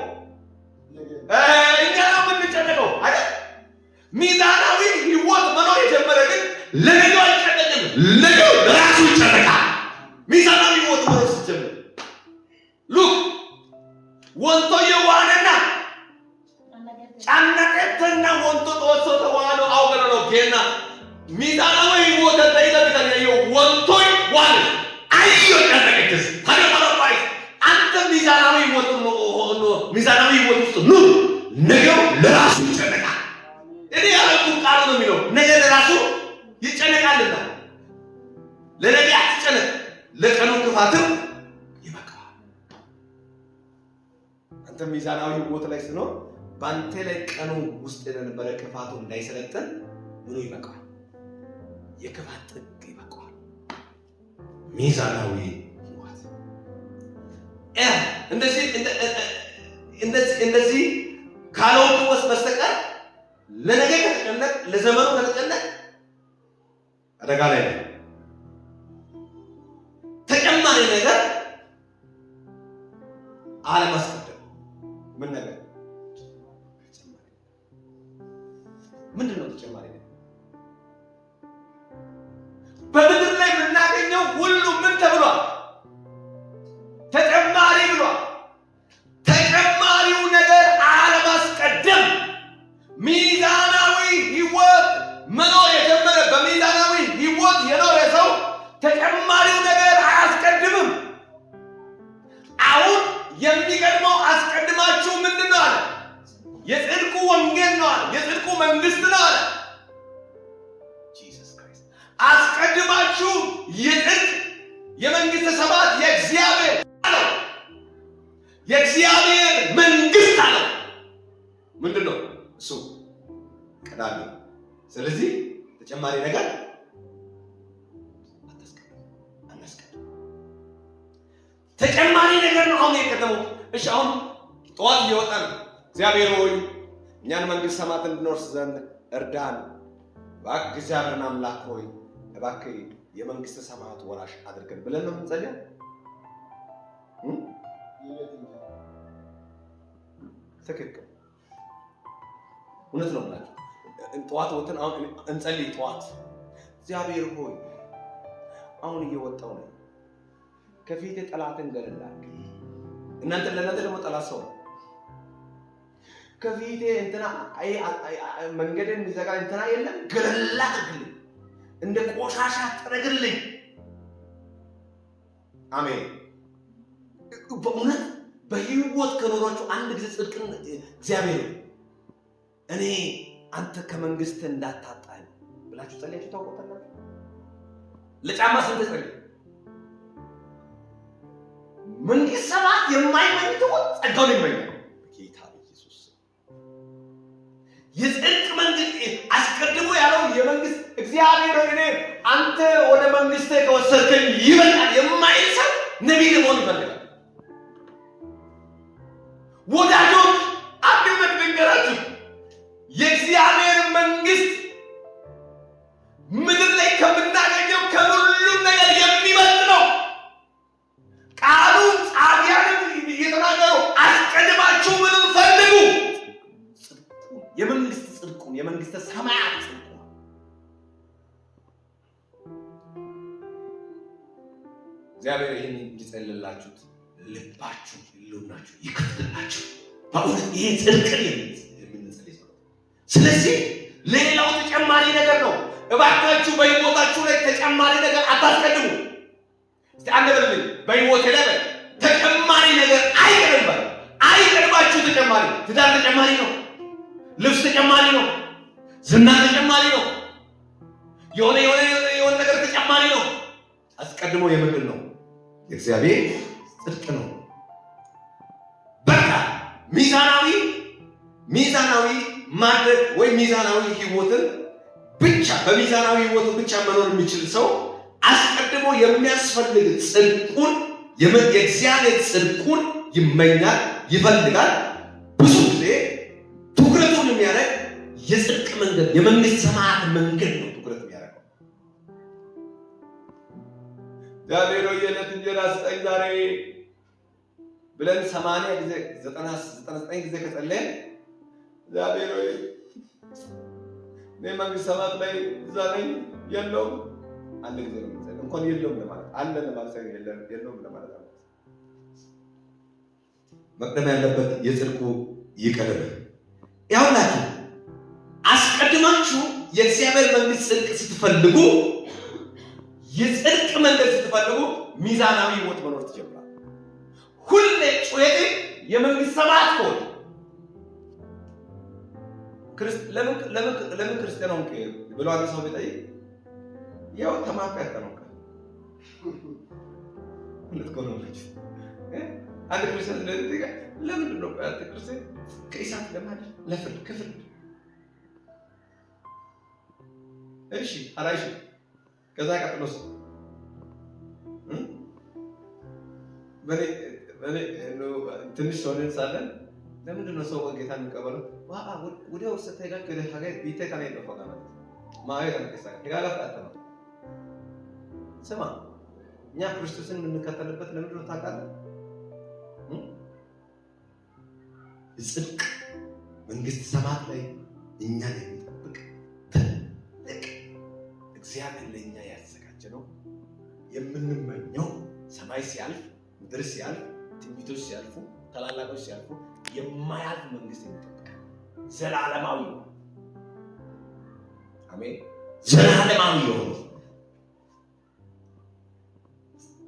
እኛ ነው የምንጨነቀው አይደል? ሚዛናዊ ሕይወት መኖር የጀመረ ግን ለነገው አይጨነቅም። ለነገው ለራሱ ይጨነቃል። ሚዛናዊ ሕይወት መኖር ሲጀምር ሉክ ወንቶ የዋነና ጫነቀተና ወንቶ ተወሶ ተዋኖ አውገነ ነው ጌና ሚዛናዊ ሕይወት ተይለብታል ወንቶ ዋነ አይዮ ጫነቀተስ ታደማራባይ አንተ ሚዛናዊ ሕይወት ሚዛናዊ ሕይወት ውስጥ ኑ ነገው ለራሱ ይጨነቃል። እኔ ያለቁ ቃል ነው የሚለው ነገ ለራሱ ይጨነቃልና ለነገ አትጨነቅ፣ ለቀኑ ክፋትም ይበቃዋል። አንተ ሚዛናዊ ሕይወት ላይ ስኖር በአንተ ላይ ቀኑ ውስጥ የነበረ ክፋቱ እንዳይሰለጥን ምኑ ይበቃዋል? የክፋት ጥግ ይበቃዋል። ሚዛናዊ ሕይወት እንደዚህ ካልሆንክ በስተቀር ለነገ ከተጨነቅ ለዘመኑ ከተጨነቅ አደጋ ላይ ነው። ተጨማሪ ነገር አለማስቀደም። ምን ነገር ምንድን ነው ተጨማሪ ነገር? በምድር ላይ የምናገኘው ሁሉ ምን ተብሏል? ተጨማሪ ብሏል። ተጨማሪው ነገር አለማስቀደም። ሚዛናዊ ሕይወት መኖር የጀመረ በሚዛናዊ ሕይወት የኖረ ሰው ተጨማሪው ነገር አያስቀድምም። አሁን የሚቀድመው አስቀድማችሁ ምንድን ነው አለ? የጽድቁ ወንጌል ነው አለ። የጽድቁ መንግስት ነው አለ ኢየሱስ ክርስቶስ። አስቀድማችሁ የጽድቅ የመንግስት ሰማያት የእግዚአብሔር አለው የእግዚአብሔር መንግስት አለው። ምንድን ነው እሱ? ቀዳሚ። ስለዚህ ተጨማሪ ነገር አናስቀድም። ተጨማሪ ነገር ነው አሁን የቀደመው። እሺ አሁን ጠዋት እየወጣ ነው። እግዚአብሔር ሆይ እኛን መንግስት ሰማያት እንድንወርስ ዘንድ እርዳን። እባክህ እግዚአብሔርን አምላክ ሆይ እባክህ የመንግስት ሰማያት ወራሽ አድርገን ብለን ነው የምንጸልየው። ትክክል፣ እውነት ነው ማለት ጠዋት ወጥተን አሁን እንጸልይ። ጠዋት እግዚአብሔር ሆይ አሁን እየወጣው ነው፣ ከፊቴ ጠላትን ገለላክ። ለእናንተ ደግሞ ጠላት ሰው ነው። ከፊቴ እንትና መንገድን የሚዘጋ እንትና የለም፣ ገለላ አድርግልኝ፣ እንደ ቆሻሻ ጠረግልኝ። አሜን። በእውነት በሕይወት ከኖሯችሁ አንድ ጊዜ ጽድቅን እግዚአብሔር እኔ አንተ ከመንግስት እንዳታጣኝ ብላችሁ ጸልያችሁ ታውቃላችሁ? ለጫማ ስንት ጸልይ? መንግስት ሰማያት የማይመኝተው ጸጋውን ይመኛል ጌታ ኢየሱስ። የጽድቅ መንግስት አስቀድሞ ያለው የመንግስት እግዚአብሔር እኔ አንተ ወደ መንግስት ከወሰድከኝ ይበቃል የማይል ሰው ነቢይ መሆን ይፈልጋል። ወዳጆች አንድነት ልንገራችሁ፣ የእግዚአብሔር መንግስት ምድር ላይ ከምናገኘው ከሁሉም ነገር የሚበልጥ ነው። የመንግስተ ሰማያት ጽድቅ ነው። እግዚአብሔር ይህን እንዲጸልላችሁት ልባችሁ ልሉናችሁ ይከፍትላችሁ። በእውነት ይሄ ጽድቅን የምንጸልይ ሰው። ስለዚህ ሌላው ተጨማሪ ነገር ነው። እባካችሁ በሕይወታችሁ ላይ ተጨማሪ ነገር አታስቀድሙ። እስቲ አንድ በልልኝ፣ በሕይወቴ ላይ ተጨማሪ ነገር አይቀርባችሁ። አይቀርባችሁ። ተጨማሪ ትዳር ተጨማሪ ነው። ልብስ ተጨማሪ ነው። ዝና ተጨማሪ ነው። የሆነ ነገር ተጨማሪ ነው። አስቀድሞ የምንድን ነው? የእግዚአብሔር ጽድቅ ነው። በቃ ሚዛናዊ ማድረግ ወይ ሚዛናዊ ህይወትን ብቻ በሚዛናዊ ህይወት ብቻ መኖር የሚችል ሰው አስቀድሞ የሚያስፈልግ ጽድቁን የእግዚአብሔር ጽድቁን ይመኛል፣ ይፈልጋል። ብዙ ጊዜ ትኩረቱን የሚያደርግ የጽድቅ መንገድ የመንግስት ሰማያት መንገድ ነው ትኩረት የሚያደርገው። እግዚአብሔር ሆይ የዕለት እንጀራ ስጠኝ ዛሬ ብለን 80 ጊዜ 99 ጊዜ ከጸለየን እግዚአብሔር ሆይ እኔ መንግስት ሰማያት ላይ እዛ ነኝ የለውም አንድ ጊዜ ነው የምንጸልየው። እንኳን የለውም ለማለት አለ ለማለት ሳይሆን የለውም ለማለት ነው። መቅደም ያለበት የጽድቁ ይቀደም። ያውላችሁ አስቀድማችሁ የእግዚአብሔር መንግስት ጽድቅ ስትፈልጉ፣ የጽድቅ መንገድ ስትፈልጉ ሚዛናዊ ህይወት መኖር ትጀምራላችሁ። ሁሌ ጩኸት የመንግስት ሰማያት ሆነ ለምን ክርስቲያን ሆንክ ብሎ አንድ ሰው ቢጠይቅ ያው ተማርኩ ያጠናው ሁለት ኮሎች አንድ ክርስቲያን ለዚህ ለምንድን ነው አንተ ክርስቲያን ከኢሳት ለማለት ለፍርድ ክፍል እሺ አራይሽ ከዛ ቀጥሎስ በኔ ትንሽ ሰውን ሳለን ለምንድን ነው ሰው ጌታን የሚቀበለው? ወዲያው ስተጋጭ ወደ ሀገር ቢታይ ታኔ ነው ፈቃና ማይ ተንከሳ ይጋጋጣ ነው። ስማ እኛ ክርስቶስን የምንከተልበት ለምንድን ነው ታውቃለህ? ጽድቅ መንግስት ሰማያት ላይ እኛን የሚጠብቅ ትልቅ እግዚአብሔር ለእኛ ያዘጋጀ ነው። የምንመኘው ሰማይ ሲያልፍ ምድር ሲያልፍ ትንቢቶች ሲያልፉ ታላላቆች ሲያልፉ የማያልፍ መንግስት የሚጠብቅ ዘላለማዊ ነው። አሜን። ዘላለማዊ ነው።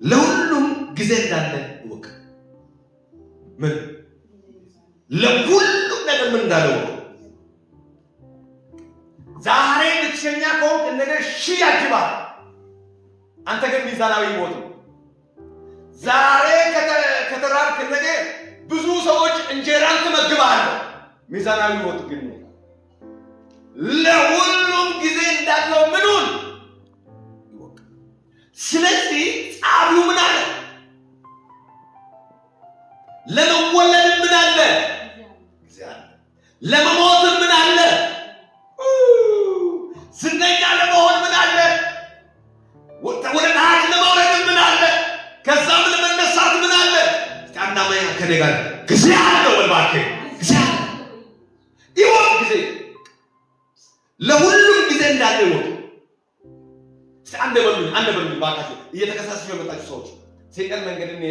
ለሁሉም ጊዜ እንዳለ ወቅ ምን ለሁሉም ነገር ምን እንዳለ ወቅ። ዛሬ ብቸኛ ከሆንክ ነገ ሺህ ያጅባል። አንተ ግን ሚዛናዊ ህይወት ነው። ዛሬ ከተራብክ ነገ ብዙ ሰዎች እንጀራን ትመግባለህ። ሚዛናዊ ህይወት ግን ለሁሉም ጊዜ እንዳለው ምኑን ይወቅ። ስለዚህ ጻፊው ምን አለ? ለመወለድ ምን አለ? ጊዜ አለ። ለመሞት ምን አለ? ዝነኛ ለመሆን ምን አለ? ወደ ታች ለመውረድ ምን አለ? ከዛም ለመነሳት ምን አለ? አንዳማያ ከደጋር ጊዜ አለው። ወልባከ ጊዜ አለ። ይወቅ ጊዜ ለሁሉም ጊዜ እንዳለ ይወቅ። አንድ በሉኝ ባካችሁ እየተከሳሰችሁ የመጣችሁ ሰዎች፣ ሰይጣን መንገድን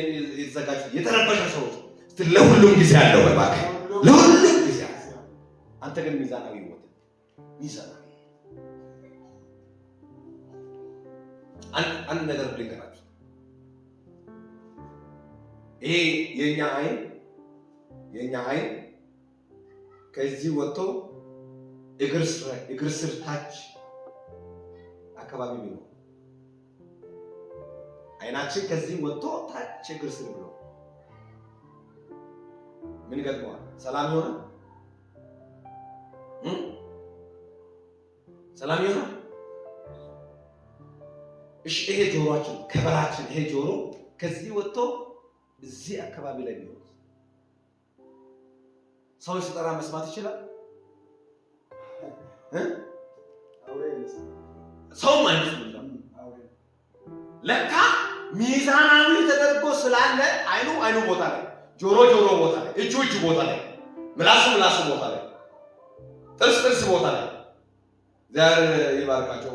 የተዘጋጁ የተረበሸ ሰዎች ለሁሉም ጊዜ አለው። ወልባከ ለሁሉም ጊዜ አለ። አንተ ግን ሚዛናዊ ህይወት ሚዛናዊ አንድ ነገር ልንገራችሁ። ይሄ የኛ አይን ከዚህ ወጥቶ እግር ስር ታች አካባቢ ነው። አይናችን ከዚህ ወጥቶ ታች እግር ስር ብሎ ምን ገጥሟል? ሰላም ይሆናል? ሰላም ይሆናል? እሺ ይሄ ጆሮአችን ከበራችን ይሄ ጆሮ ከዚህ ወጥቶ እዚህ አካባቢ ላይ ነው። ሰው ሲጠራ መስማት ይችላል? ሰው ማለት ነው። ለካ ሚዛናዊ ተደርጎ ስላለ አይኑ ቦታ ላይ፣ ጆሮ ቦታ ላይ፣ እጁ ቦታ ላይ፣ ምላሱ ቦታ ላይ፣ ጥርስ ቦታ ላይ ዛሬ ይባርካቸው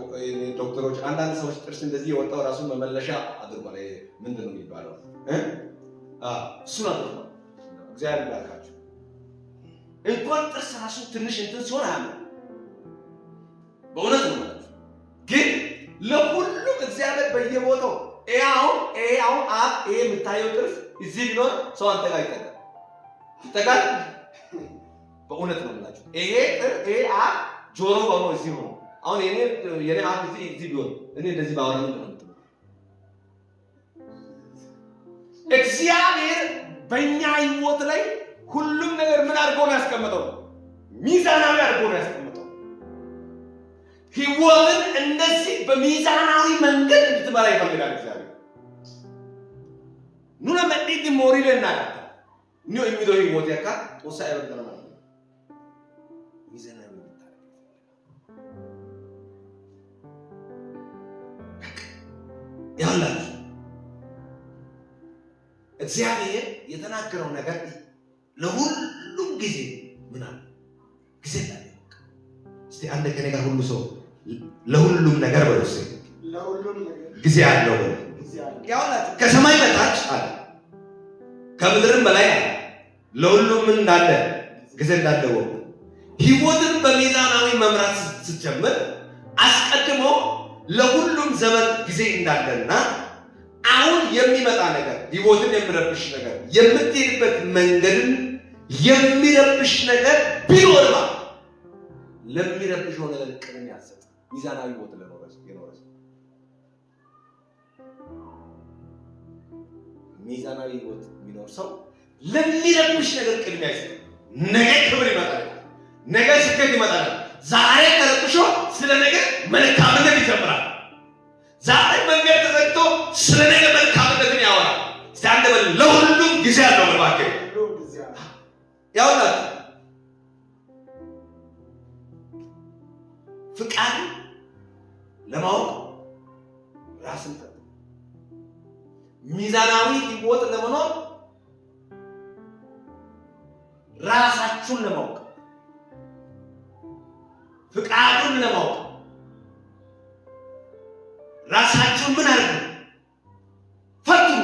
ዶክተሮች። አንዳንድ ሰዎች ጥርስ እንደዚህ የወጣው ራሱን መመለሻ አድርጓል። ምንድን ነው የሚባለው? እሱን አድርጓል። እግዚአብሔር ይባርካቸው። እንኳን ጥርስ ራሱ ትንሽ እንትን ሲሆን አያምር በእውነት ነው ማለት ግን ለሁሉም እግዚአብሔር በየቦታው አሁን ይሄ የምታየው ጥርስ እዚህ ቢኖር ሰው አንተ ጋር ይጠጋል። በእውነት ነው የምላችሁ። ይሄ ጆሮ ሆኖ እዚህ ሆኖ አሁን የኔ አፍ እዚህ ቢሆን እኔ እንደዚህ ባወራ ምንድን ነው የምትለው? እግዚአብሔር በእኛ ህይወት ላይ ሁሉም ነገር ምን አድርጎ ነው ያስቀመጠው? ሚዛናዊ አድርጎ ነው ያስቀመጠው። ህይወትን እንደዚህ በሚዛናዊ መንገድ እንድትመራ ይፈልጋል እግዚአብሔር። ኑና መጥቲ ሞሪለና ኒዮ የሚዶ ህይወት ያካ ወሳ አይወደና ማለት ነው። ሚዛናዊ ያላል እግዚአብሔር የተናገረው ነገር ለሁሉም ጊዜ ምን አለ? ጊዜ አለ። እስቲ አንድ ከኔ ጋር ሁሉ ሰው ለሁሉም ነገር በሉስ ለሁሉም ነገር ጊዜ አለው። ያውላችሁ ከሰማይ በታች አለ ከምድርም በላይ አለ ለሁሉም እንዳለ ጊዜ እንዳለው ህይወትን በሚዛናዊ መምራት ስትጀምር አስቀድሞ ለሁሉም ዘመን ጊዜ እንዳለና አሁን የሚመጣ ነገር ህይወትን የሚረብሽ ነገር የምትሄድበት መንገድን የሚረብሽ ነገር ቢኖርማ ለሚረብሽው ነገር ቅድሚያ ያሰጥ ሚዛናዊ ህይወት የኖረ ሚዛናዊ ህይወት የሚኖር ሰው ለሚረብሽ ነገር ቅድሚያ ያሰጥ። ነገ ክብር ይመጣል፣ ነገ ስኬት ይመጣል። ዛሬ ተረብሾ ስለ ነገ መልካምነት ይጀምራል። ዛሬ መንገድ ተዘግቶ ስለ ነገ መልካምነትን ያወራል። እስቲ ለሁሉም ጊዜ አለው ባክህ ያውላችሁ ፍቃድ ለማወቅ ራስን ሚዛናዊ ህይወት ለመኖር ራሳችሁን ለማወቅ ፍቃዱን ለማወቅ ራሳችሁን ምን አድርጉ? ፈትኑ።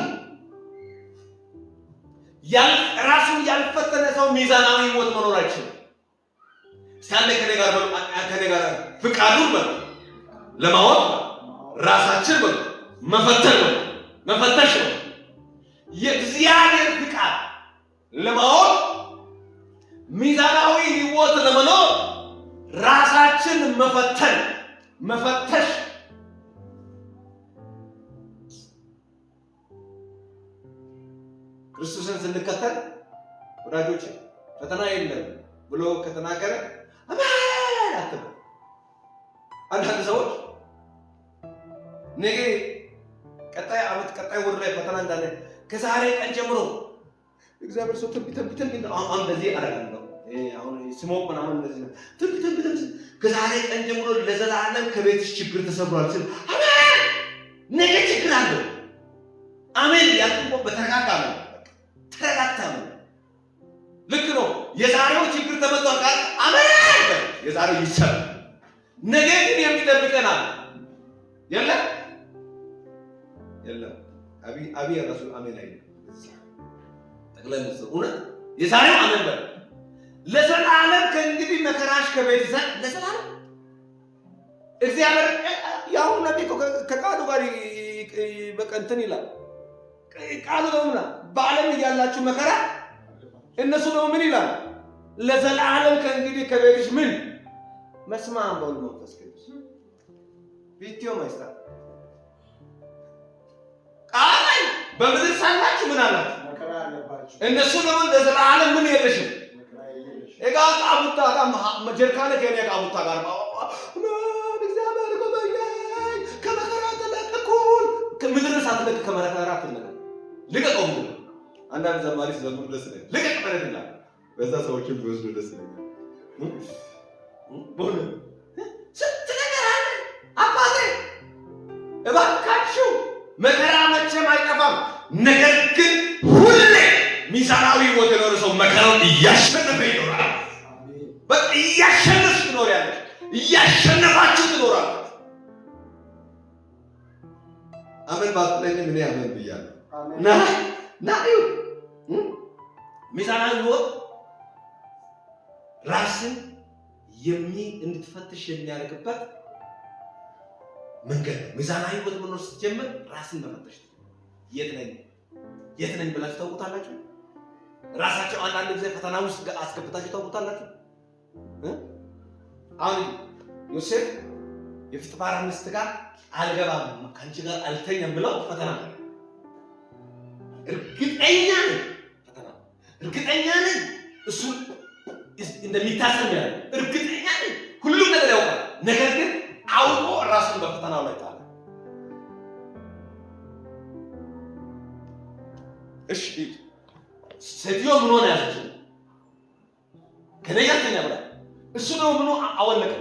ራሱን ያልፈተነ ሰው ሚዛናዊ ህይወት መኖር አይችልም። ሳለ ከኔ ጋር ፍቃዱን ለማወቅ ራሳችን መፈተሽ ነው። የእግዚአብሔር ፍቃድ ለማወቅ ሚዛናዊ ህይወት ለመኖር ራሳችን መፈተሽ ክርስቶስን ስንከተል ወዳጆች ፈተና የለም ብሎ ከተናገረ አሜን አትበል። አንዳንድ ሰዎች ነገ ቀጣይ ዓመት ቀጣይ ወር ላይ ፈተና እንዳለ ከዛሬ ቀን ጀምሮ እግዚአብሔር ሰው ትንቢት አሁን እንደዚህ አደረገው አሁን ስሞክ ምናምን እንደዚህ ነው ትንቢት ከዛሬ ቀን ጀምሮ ለዘላለም ከቤትሽ ችግር ተሰብሯል ሲል አሜን ነገ ችግር አለ አሜን ያልኩ በተረጋጋ ነው ልክ ነው። የዛሬው ችግር ተመቷል ቃል አሜን የዛሬው ይሰራ ነገ ግን የሚጠብቀናል የለም አቢ ረሱል አሜን አይደል ጠቅላይ ሚኒስትር እውነት የዛሬው አሜን በል ለዘላለም ከእንግዲህ መከራሽ ከቤት ይዘን ለዘላለም እግዚአብሔር ያው ነብይ ከቃሉ ጋር በቀንተን ይላል ቃሉ ነውና በዓለም ያላችሁ መከራ እነሱ ነው ምን ይላል ለዘላለም ከእንግዲህ ከቤትሽ ምን መስማም በሉ መንፈስ ቅዱስ ቪዲዮ ማይስታ ቃል በምድር ሳላችሁ ምን አላችሁ መከራ አለባችሁ እነሱ ነው ለዘላለም ምን የለሽም እጋጣ ቡታ ጋር ጀርካነ ከኔ ጋር ቡታ ጋር እግዚአብሔር ጎበኛኝ ከመከራ ተለቀኩኝ ከምድር ሳትለቅ ከመከራ ተለቀኩ ልቀቀው ነው አንዳንድ ዘማሪ ስለቱ ደስ ይላል ልቀቅ ማለት ነው በዛ ሰዎችን ቢወስዱ ደስ ይላል ቦነ ስትነገራለ አባቴ እባካችሁ መከራ መቼም አይጠፋም ነገር ግን ሁሌ ሚዛናዊ ወደ ኖር ሰው መከራውን እያሸነፈ ይኖራል በቃ እያሸነፈ ይኖራል እያሸነፋችሁ ትኖራላችሁ። አሜን ባትለኝ ምን ያመን ብያለሁ። ና ሚዛናዊ ህይወት ራስን እንድትፈትሽ የሚያደርግበት መንገድ ነው። ሚዛናዊ ህይወት መኖር ስትጀምር ራስን መፈተሽ የት ነኝ ብላችሁ ታውቁታላችሁ? ራሳቸው አንዳንድ ጊዜ ፈተና ውስጥ አስገብታችሁ ታውቁታላችሁ? አሁን ዮሴፍ የፍጥባራ ሚስት ጋር አልገባም ከአንቺ ጋር አልተኛም ብለው ፈተና እርግጠኛ ነኝ እሱ እንደሚታሰር ያለ እርግጠኛ ነኝ ሁሉም ነገር ያውቃል። ነገር ግን አውቆ ራሱን በፈተናው ላይ ጣለ። እሺ ሴትዮ ምን ሆነ ያለችው ከነያተኛ ብላ እሱ ነው ምኑ አወለቀ።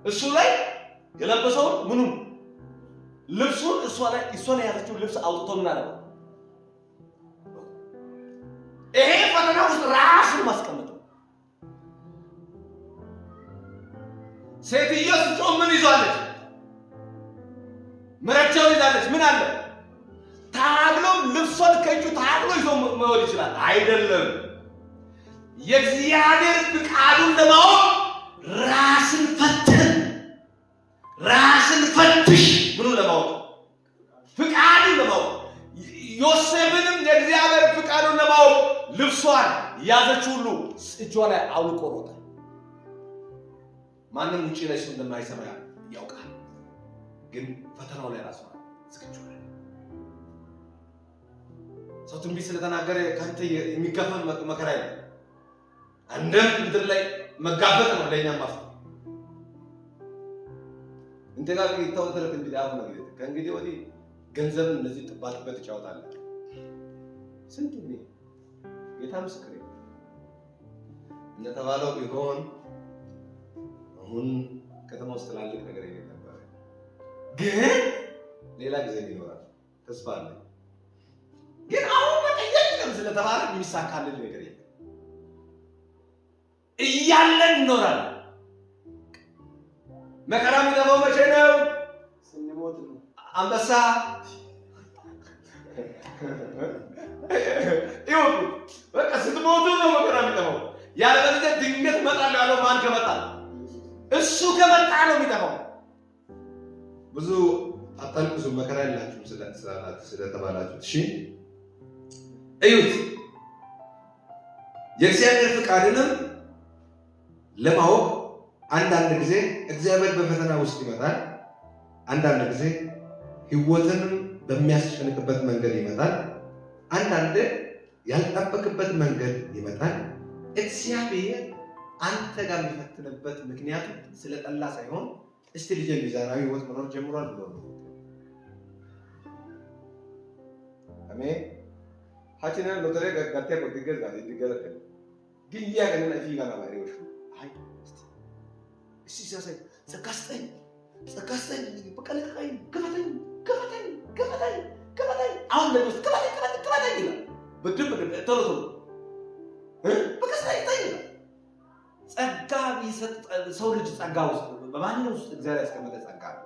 እሱ ላይ የለበሰው ምኑ ልብሱን እሷ ላይ ያለችው ልብስ አውጥቶ ምን አለ? ይሄ ፈተና ውስጥ ራሱን ማስቀመጥ። ሴትዮ ስትጾም ምን ይዟለች? መረጃውን ይዛለች። ምን አለ? ታግሎ ልብሷን ከእጁ ታግሎ ይዞ መሆን ይችላል አይደለም። የእግዚአብሔር ፍቃዱን ለማወቅ ራስን ፈትሽ። ምኑን ለማወቅ? ፍቃዱን ለማወቅ። ዮሴፍንም የእግዚአብሔር ፍቃዱን ለማወቅ ልብሷን ያዘች ሁሉ እጇ ላይ አውልቆ ሮጠ። ማንም ውጪ ላይ እሱ እንደማይሰማ ያውቃል። ግን ፈተናው ላይ ራሱ ዝግጁ ነው። ሰው ትንቢት ስለተናገረ ካንተ የሚጋፈን መከራ የለም። አንድም ምድር ላይ መጋፈጥ ነው ለኛ ማፍ እንተጋ ይታወተለት እንግዲህ አፍ ነው ከእንግዲህ ወዲህ ገንዘብ እንደዚህ ጥባጥበት ይጫወታል። ስንት ነው ጌታ ምስክሬ እንደተባለው ቢሆን አሁን ከተማ ውስጥ ትላልቅ ነገር ነበር፣ ግን ሌላ ጊዜ ይኖራል ተስፋ አለ። ግን አሁን በቀየም ስለተባለ የሚሳካልን ነገር የለም። እያለን ይኖራል። መከራ የሚገባው መቼ ነው? ስንሞት ነው። አንበሳ ይሁን በቃ ስትሞቱ ነው መከራ የሚገባው። ያለበለዚያ ድንገት እመጣለሁ ያለው ማን ከመጣ? እሱ ከመጣ ነው የሚገባው። ብዙ አታልቅሱ መከራ የላችሁም ስለተባላችሁ እሺ እዩት። የእግዚአብሔር ፍቃድንም ለማወቅ አንዳንድ ጊዜ እግዚአብሔር በፈተና ውስጥ ይመጣል። አንዳንድ ጊዜ ህይወትንም በሚያስጨንቅበት መንገድ ይመጣል። አንዳንድ ያልጠበቅበት መንገድ ይመጣል። እግዚአብሔር አንተ ጋር የሚፈትንበት ምክንያቱ ስለጠላ ሳይሆን እስቲ ልጅ ሚዛናዊ ህይወት መኖር ጀምሯል ብሎ ነው። አሜን። ሀቺና ሎተሬ ጋቴ ቆጥገዝ ጋር ይገለጥ ግን ያገነና ፊጋና ባሪዎች አይ እስቲ ሲያሳይ ጸጋስጠኝ በቀለቀኝ ከፈተኝ አሁን ለምን ከፈተኝ ይላል። በድብ ቶሎ በቀስታ ይታያል። ጸጋ ቢሰጥ ሰው ልጅ ጸጋ ውስጥ በማንኛውም ውስጥ እግዚአብሔር ያስቀመጠ ጸጋ ነው።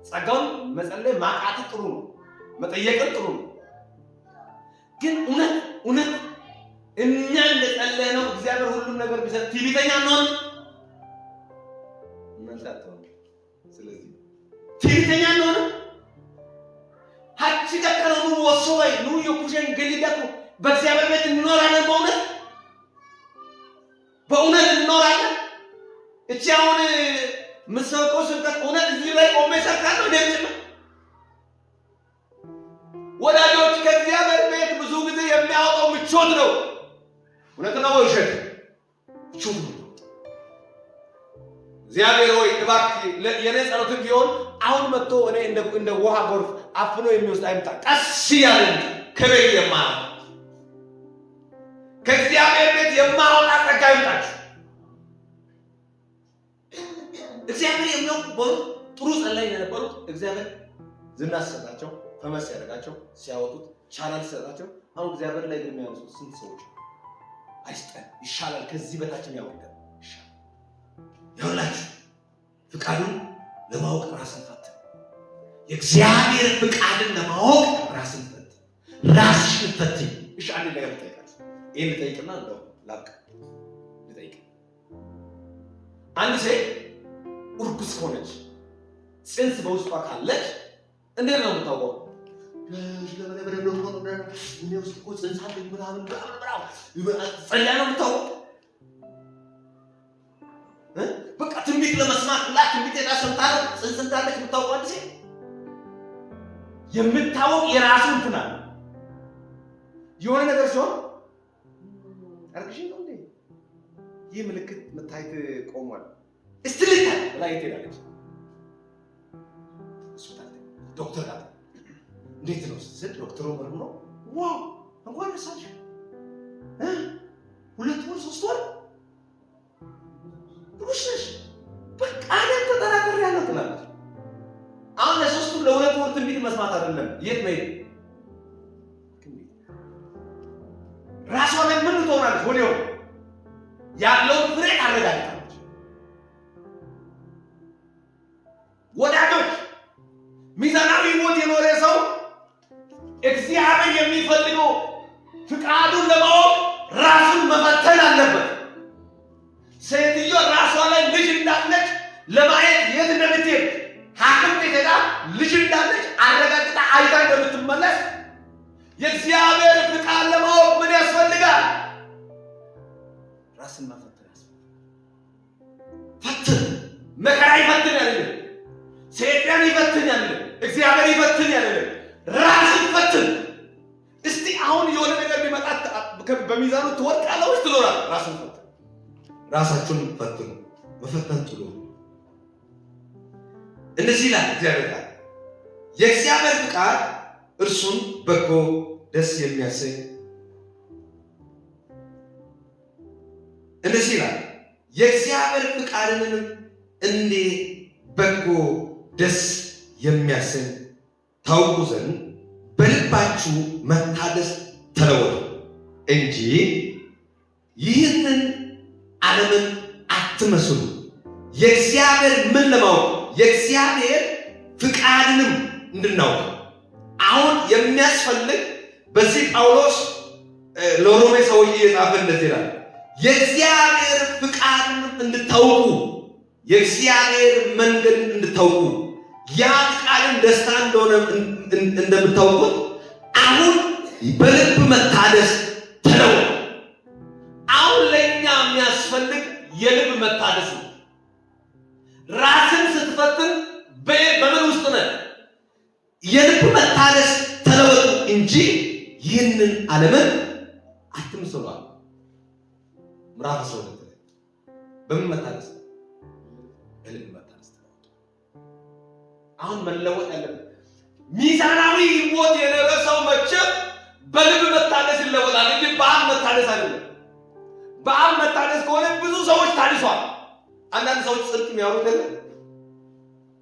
ጸጋውን መጸለይ ማቃት ጥሩ ነው፣ መጠየቅም ጥሩ ነው። ግን እውነት እኛ እንደጸለይነው እግዚአብሔር ሁሉም ነገር ቢሰጥ ትዕቢተኛ ነው እናንተ። ስለዚህ ትዕቢተኛ ነው ሀጭ ደከረው ወሶይ ነው የኩሽን ገሊዳቱ በእግዚአብሔር ቤት እንኖራለን። በእውነት እንኖራለን። እቺ አሁን ምሰቆ ስብከት እውነት እዚህ ላይ ቆሜ ሰብካለሁ እንደምጭም ወዳጆች ከእግዚአብሔር ቤት ብዙ ጊዜ የሚያወጣው ምቾት ነው። እውነት ነው ውሸት? ምቾት ነው። እግዚአብሔር ሆይ እባክህ የኔ ጸሎትም ቢሆን አሁን መጥቶ እኔ እንደ ውሃ ጎርፍ አፍኖ የሚወስድ አይምጣ። ቀስ ያለ ከቤት የማያወጣ ከእግዚአብሔር ቤት የማያወጣ ጸጋ ይምጣችሁ። እግዚአብሔር የሚያውቁ ጥሩ ጸላይ የነበሩት እግዚአብሔር ዝና ሲሰጣቸው ፈመስ ያደርጋቸው ሲያወጡት ቻናል ሲሰጣቸው አሁን እግዚአብሔር ላይ የሚያነሱት ስንት ሰዎች አይስጠን ይሻላል። ከዚህ በታችም ያወጣ ይሻላል። ይኸውላችሁ ፍቃዱን ለማወቅ ራስን ፈትን። የእግዚአብሔር ፍቃድን ለማወቅ ራስን ፈትን፣ ራስሽን ፈትን። እሺ አንድ ነገር ልጠይቃችሁ። ይሄን ልጠይቅና እንደው ላብቃ። ልጠይቅ አንድ ሴት እርጉዝ ከሆነች ጽንስ በውስጧ ካለች እንዴት ነው የምታውቀው? ጸልያ ነው የምታውቀው? በቃ ትንቢት ለመስማት ሁላ ትንቢት የታሰምታ ነው ጽንስ እንዳለች የምታውቀው። አንድ ሴት የምታወቅ የራሱ እንትና የሆነ ነገር ሲሆን አርግሽ ነው እንዴ ይህ ምልክት መታየት ቆሟል እስቲ ልታይ ላይ ትሄዳለች። ዶክተር ጋር እንዴት ነው ስል ዶክተሩ ምንም ነው ዋው እንኳን ነሳሽ 2 ወር 3 ወር ሩሽሽ በቃ አንተ ተጠራጥሬ ያለው ትላለች። አሁን ለሶስቱ ለ2 ወር ትንቢት መስማት አይደለም የት መሄድ ራሷ ላይ ምን ትሆናለች? ወዲያው ያለውን ፍሬ አረጋግጣለች። ወዳጆች ሚዛናዊ ሞት የኖረ ሰው እግዚአብሔር የሚፈልገው ፍቃዱን ለማወቅ ራሱን መፈተን አለበት። ሴትዮ ራሷ ላይ ልጅ እንዳለች ለማየት የት እንደምትሄድ ሐኪም ቤት ሄዳ ልጅ እንዳለች አረጋግጣ አይታ እንደምትመለስ የእግዚአብሔር ፍቃድ ለማወቅ ምን ያስፈልጋል? ራስን መፈተን ያስፈልጋል። ፈትን መከራ ይፈትን ያለ ሰይጣን ይፈትን ያለ እግዚአብሔር ይፈትን ያለ ራስን ፈትን። እስቲ አሁን የሆነ ነገር ቢመጣ በሚዛኑ ትወድቃለህ ወይስ ትኖራለህ? ራስን ፈትን። ራሳችሁን ፈትኑ። መፈተን ጥሩ። እንደዚህ ይላል እግዚአብሔር ቃል የእግዚአብሔር ፍቃድ እርሱን በጎ ደስ የሚያሰኝ እንደዚህ ይላል የእግዚአብሔር ፍቃድንም እንደ በጎ ደስ የሚያሰኝ ታውቁ ዘንድ በልባችሁ መታደስ ተለወጡ እንጂ ይህንን ዓለምን አትመስሉ። የእግዚአብሔር ምን ለማወቅ የእግዚአብሔር ፍቃድንም እንድናውቅ አሁን የሚያስፈልግ በዚህ ጳውሎስ ለሮሜ ሰዎች እየጻፈ እንደዚህ ይላል የእግዚአብሔር ፍቃድን እንድታውቁ የእግዚአብሔር መንገድ እንድታውቁ ያ ፍቃድን ደስታ እንደሆነ እንደምታውቁት አሁን በልብ መታደስ ተለወጡ። አሁን ለእኛ የሚያስፈልግ የልብ መታደስ ነው። ራስን ስትፈትን በምን ውስጥ ነህ? የልብ መታደስ ተለወጡ እንጂ ይህንን ዓለምን አትምሰሉ። ምዕራፍ 12 በምን መታደስ? በልብ መታደስ ተለወጡ። አሁን መለወጥ ያለበት ሚዛናዊ ሕይወት የኖረ ሰው መቼም በልብ መታደስ ይለወጣል እንጂ በአፍ መታደስ አይደለም። በአፍ መታደስ ከሆነ ብዙ ሰዎች ታድሷል። አንዳንድ ሰዎች ጽድቅ የሚያወሩት የለ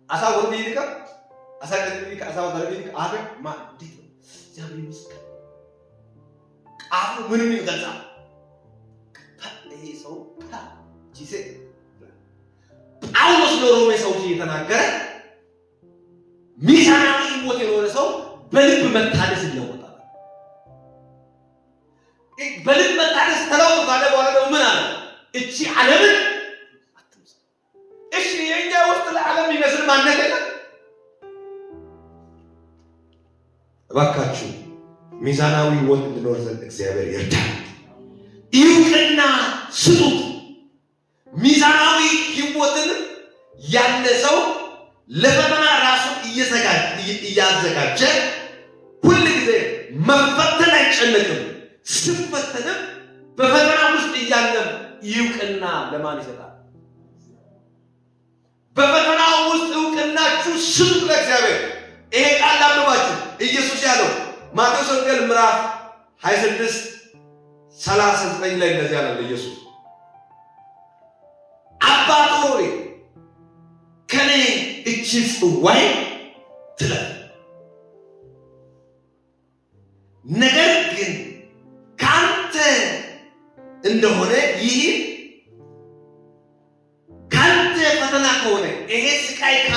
አሳ ወርድ ይልካ አሳ ከዚህ አሳ ወርድ ይልካ አበ ማዲት እግዚአብሔር ይመስገን ቃሉ ምንም ይገልጻል። ይሄ ሰው ጂሴ ጳውሎስ ለሮሜ ሰዎች እየተናገረ ሚዛናዊ ሕይወት የኖረ ሰው በልብ መታደስ ይለወጣል። በልብ መታደስ ተለወጡ ካለ በኋላ ደግሞ ምን አለ? እቺ ዓለምን አትምሰሉ። እሺ የኛ ውስጥ ለዓለም የሚመስል ማንነት የለም። እባካችሁ ሚዛናዊ ሕይወት እንዲኖር ዘንድ እግዚአብሔር ይርዳል። ይውቅና ስጡት። ሚዛናዊ ሕይወትን ያለ ሰው ለፈተና ራሱን እያዘጋጀ ሁል ጊዜ መፈተን አይጨነቅም። ሲፈተንም በፈተና ውስጥ እያለም ይውቅና ለማን ይሰጣል? በፈተና ውስጥ እውቅናችሁ ስጡ ለእግዚአብሔር። ይሄ ቃል ላምባችሁ ኢየሱስ ያለው ማቴዎስ ወንጌል ምዕራፍ 26:39 ላይ እንደዚህ ያለ ኢየሱስ አባት ሆይ ከኔ እቺ ጽዋይ ትለፍ፣ ነገር ግን ካንተ እንደሆነ ይህ ካንተ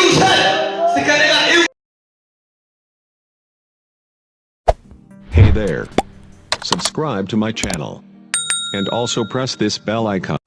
ይውሰድ። ስከነጋ Hey there. Subscribe to my channel. And also press this bell icon.